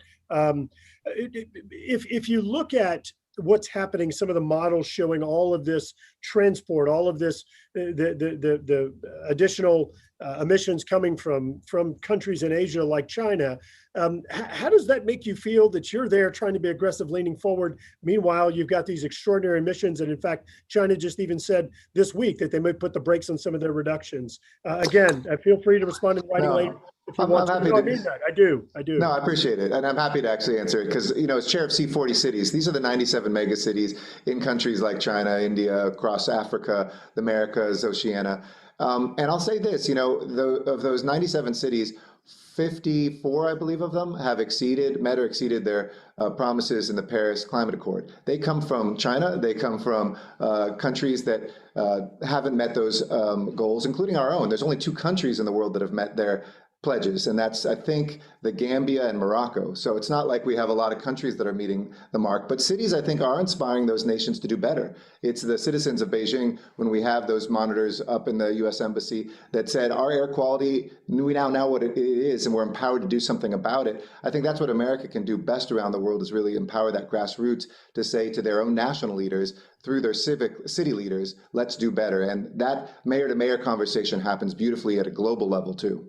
If you look at what's happening, some of the models showing all of this transport, all of this, the additional emissions coming from countries in Asia like China, how does that make you feel that you're there trying to be aggressive, leaning forward? Meanwhile, you've got these extraordinary emissions. And in fact, China just even said this week that they might put the brakes on some of their reductions. Again, feel free to respond in writing later. I'm happy to. I mean that. I do. No, I appreciate it. And I'm happy to actually answer it because, as chair of C40 cities, these are the 97 mega cities in countries like China, India, across Africa, the Americas, Oceania. And I'll say this, of those 97 cities, 54, I believe, of them have met or exceeded their promises in the Paris Climate Accord. They come from China. They come from countries that haven't met those goals, including our own. There's only 2 countries in the world that have met their pledges, and that's, I think, the Gambia and Morocco. So it's not like we have a lot of countries that are meeting the mark, but cities, I think, are inspiring those nations to do better. It's the citizens of Beijing, when we have those monitors up in the US Embassy, that said our air quality, we now know what it is, and we're empowered to do something about it. I think that's what America can do best around the world, is really empower that grassroots to say to their own national leaders, through their city leaders, let's do better. And that mayor-to-mayor conversation happens beautifully at a global level, too.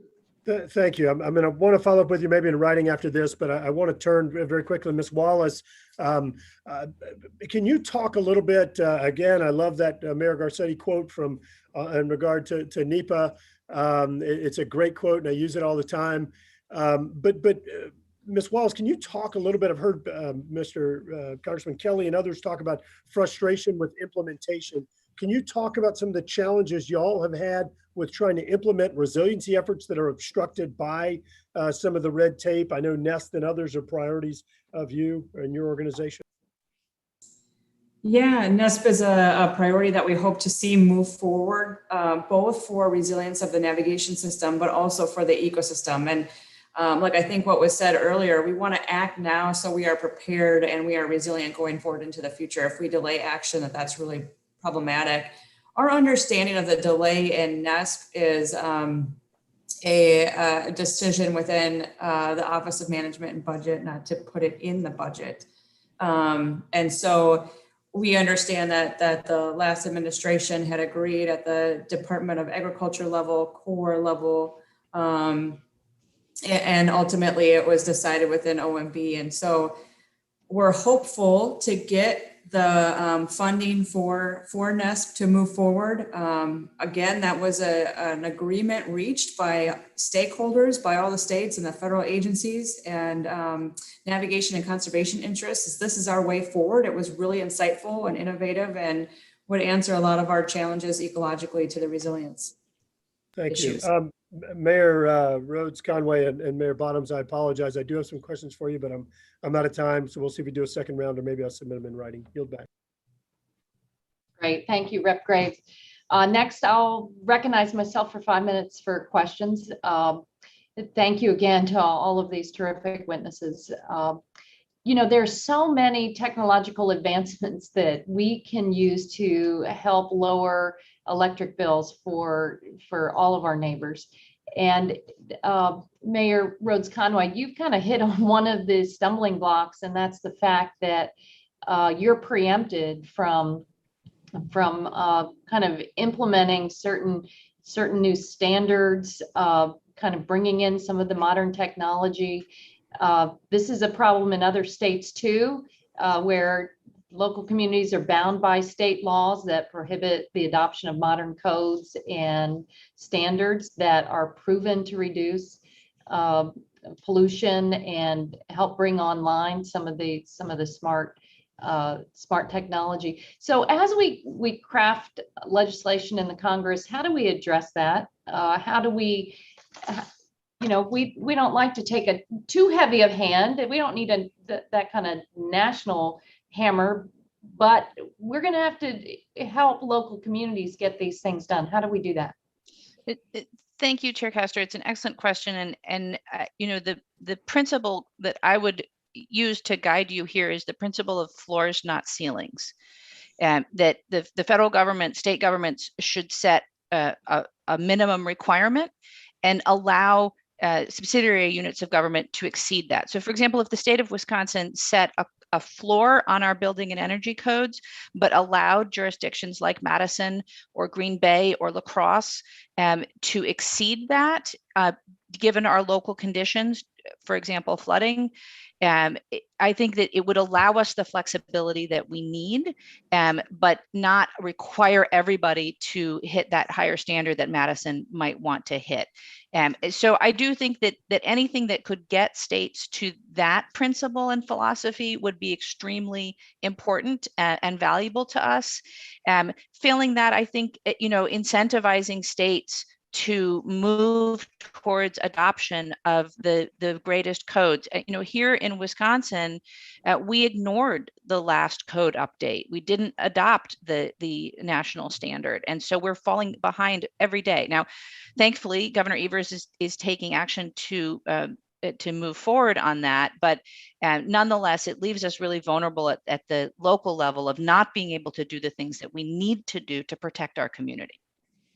Thank you. I'm going to want to follow up with you maybe in writing after this, but I want to turn very quickly. Ms. Wallace, can you talk a little bit, again, I love that Mayor Garcetti quote from in regard to NEPA. It's a great quote, and I use it all the time. But Ms. Walls, can you talk a little bit? I've heard Mr. Congressman Kelly and others talk about frustration with implementation. Can you talk about some of the challenges y'all have had with trying to implement resiliency efforts that are obstructed by some of the red tape? I know Nest and others are priorities of you and your organization. Yeah, NESP is a priority that we hope to see move forward, both for resilience of the navigation system, but also for the ecosystem. And like I think what was said earlier, we want to act now so we are prepared and we are resilient going forward into the future. If we delay action, that's really problematic. Our understanding of the delay in NESP is a decision within the Office of Management and Budget not to put it in the budget. And so we understand that the last administration had agreed at the Department of Agriculture level, Corps level, and ultimately it was decided within OMB. And so we're hopeful to get the funding for NESP to move forward. Again, that was an agreement reached by stakeholders, by all the states and the federal agencies and navigation and conservation interests. This is our way forward. It was really insightful and innovative and would answer a lot of our challenges ecologically to the resilience issues. You. Mayor Rhodes Conway and Mayor Bottoms, I apologize. I do have some questions for you, but I'm out of time. So we'll see if we do a second round, or maybe I'll submit them in writing. Yield back. Great, thank you, Rep. Graves. Next, I'll recognize myself for 5 minutes for questions. Thank you again to all of these terrific witnesses. You know, there's so many technological advancements that we can use to help lower electric bills for all of our neighbors. And Mayor Rhodes Conway, you've kind of hit on one of the stumbling blocks, and that's the fact that you're preempted from kind of implementing certain new standards, kind of bringing in some of the modern technology. This is a problem in other states too, where local communities are bound by state laws that prohibit the adoption of modern codes and standards that are proven to reduce pollution and help bring online some of the smart technology. So as we craft legislation in the Congress, how do we address that? How do we, you know, we don't like to take a too heavy of hand. We don't need that kind of national hammer, but we're going to have to help local communities get these things done. How do we do that? Thank you, Chair Castor. It's an excellent question, and you know, the principle that I would use to guide you here is the principle of floors, not ceilings, and that the federal government, state governments should set a minimum requirement and allow subsidiary units of government to exceed that. So for example, if the state of Wisconsin set a floor on our building and energy codes, but allowed jurisdictions like Madison or Green Bay or La Crosse to exceed that, given our local conditions, for example, flooding, I think that it would allow us the flexibility that we need, but not require everybody to hit that higher standard that Madison might want to hit. So I do think that anything that could get states to that principle and philosophy would be extremely important and valuable to us. Failing that, I think, you know, incentivizing states to move towards adoption of the greatest codes. You know, here in Wisconsin, we ignored the last code update. We didn't adopt the national standard. And so we're falling behind every day. Now, thankfully, Governor Evers is taking action to move forward on that. But nonetheless, it leaves us really vulnerable at the local level of not being able to do the things that we need to do to protect our community.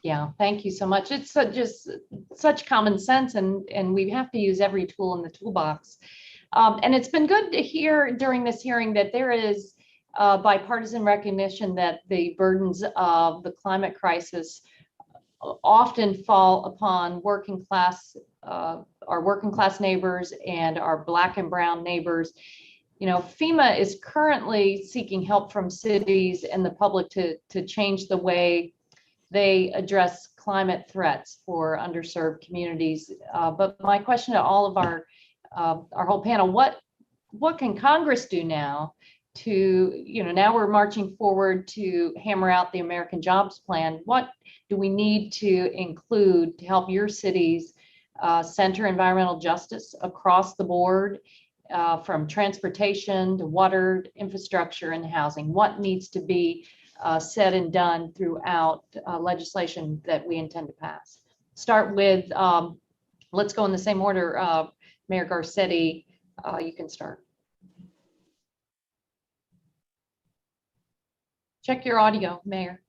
Yeah, thank you so much. It's just such common sense, and we have to use every tool in the toolbox. And it's been good to hear during this hearing that there is bipartisan recognition that the burdens of the climate crisis often fall upon our working class neighbors and our Black and brown neighbors. You know, FEMA is currently seeking help from cities and the public to change the way they address climate threats for underserved communities. But my question to all of our whole panel, what can Congress do now to, now we're marching forward to hammer out the American Jobs Plan. What do we need to include to help your cities center environmental justice across the board, from transportation to water, infrastructure, and housing? What needs to be said and done throughout legislation that we intend to pass? Start with, let's go in the same order. Mayor Garcetti, you can start. Check your audio, Mayor.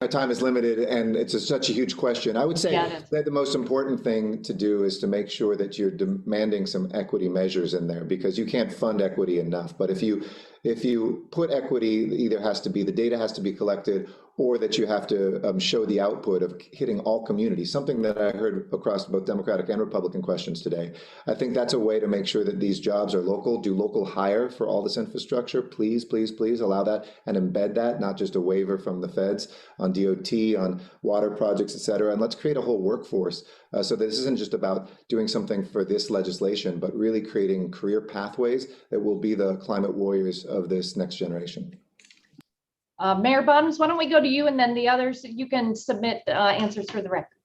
My time is limited and it's such a huge question. I would say that the most important thing to do is to make sure that you're demanding some equity measures in there, because you can't fund equity enough. But if you put equity, either has to be, the data has to be collected, or that you have to show the output of hitting all communities, something that I heard across both Democratic and Republican questions today. I think that's a way to make sure that these jobs are local. Do local hire for all this infrastructure. Please, please, please allow that and embed that, not just a waiver from the feds on DOT, on water projects, et cetera. And let's create a whole workforce so that this isn't just about doing something for this legislation, but really creating career pathways that will be the climate warriors of this next generation. Mayor Bottoms, why don't we go to you, and then the others, you can submit answers for the record.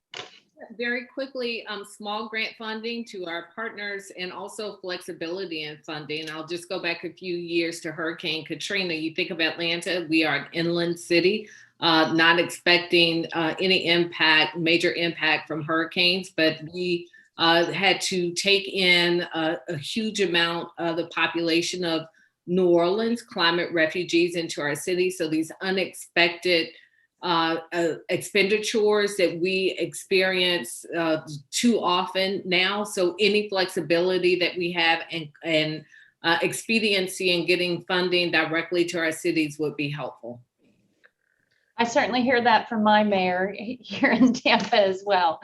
Very quickly, small grant funding to our partners and also flexibility in funding. I'll just go back a few years to Hurricane Katrina. You think of Atlanta, we are an inland city, not expecting any major impact from hurricanes, but we had to take in a huge amount of the population of New Orleans climate refugees into our city. So these unexpected expenditures that we experience too often now. So any flexibility that we have and expediency in getting funding directly to our cities would be helpful. I certainly hear that from my mayor here in Tampa as well.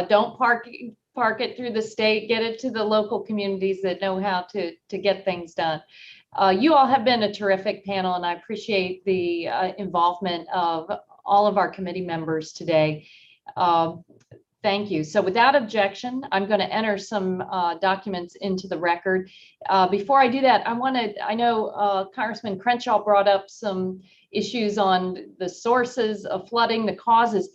Don't park it through the state, get it to the local communities that know how to get things done. You all have been a terrific panel, and I appreciate the involvement of all of our committee members today. Thank you. So without objection, I'm going to enter some documents into the record. Before I do that, I know Congressman Crenshaw brought up some issues on the sources of flooding, the causes.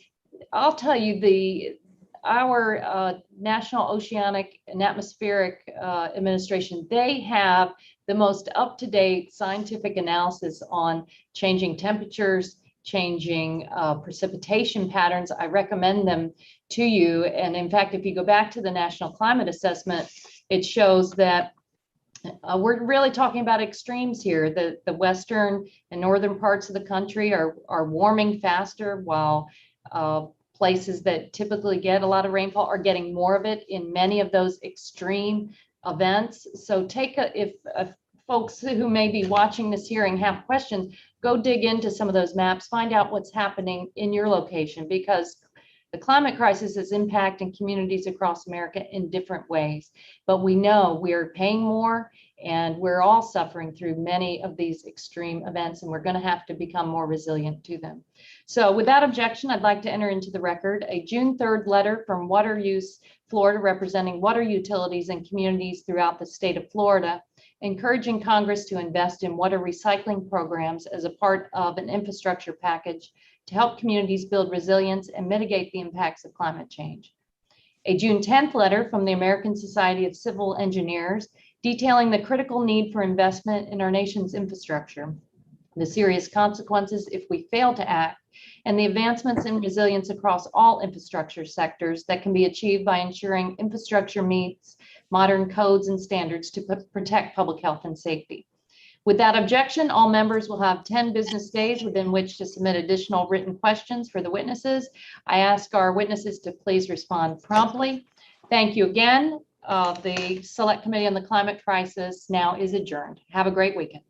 I'll tell you, our National Oceanic and Atmospheric Administration, they have the most up-to-date scientific analysis on changing temperatures, changing precipitation patterns. I recommend them to you. And in fact, if you go back to the National Climate Assessment, it shows that we're really talking about extremes here. The western and northern parts of the country are warming faster, while places that typically get a lot of rainfall are getting more of it in many of those extreme events. So if folks who may be watching this hearing have questions, go dig into some of those maps, find out what's happening in your location, because the climate crisis is impacting communities across America in different ways. But we know we're paying more, and we're all suffering through many of these extreme events, and we're going to have to become more resilient to them. So without objection, I'd like to enter into the record a June 3rd letter from Water Use Florida, representing water utilities and communities throughout the state of Florida, encouraging Congress to invest in water recycling programs as a part of an infrastructure package to help communities build resilience and mitigate the impacts of climate change. A June 10th letter from the American Society of Civil Engineers detailing the critical need for investment in our nation's infrastructure, the serious consequences if we fail to act, and the advancements in resilience across all infrastructure sectors that can be achieved by ensuring infrastructure meets modern codes and standards to protect public health and safety. Without objection, all members will have 10 business days within which to submit additional written questions for the witnesses. I ask our witnesses to please respond promptly. Thank you again. The Select Committee on the Climate Crisis now is adjourned. Have a great weekend.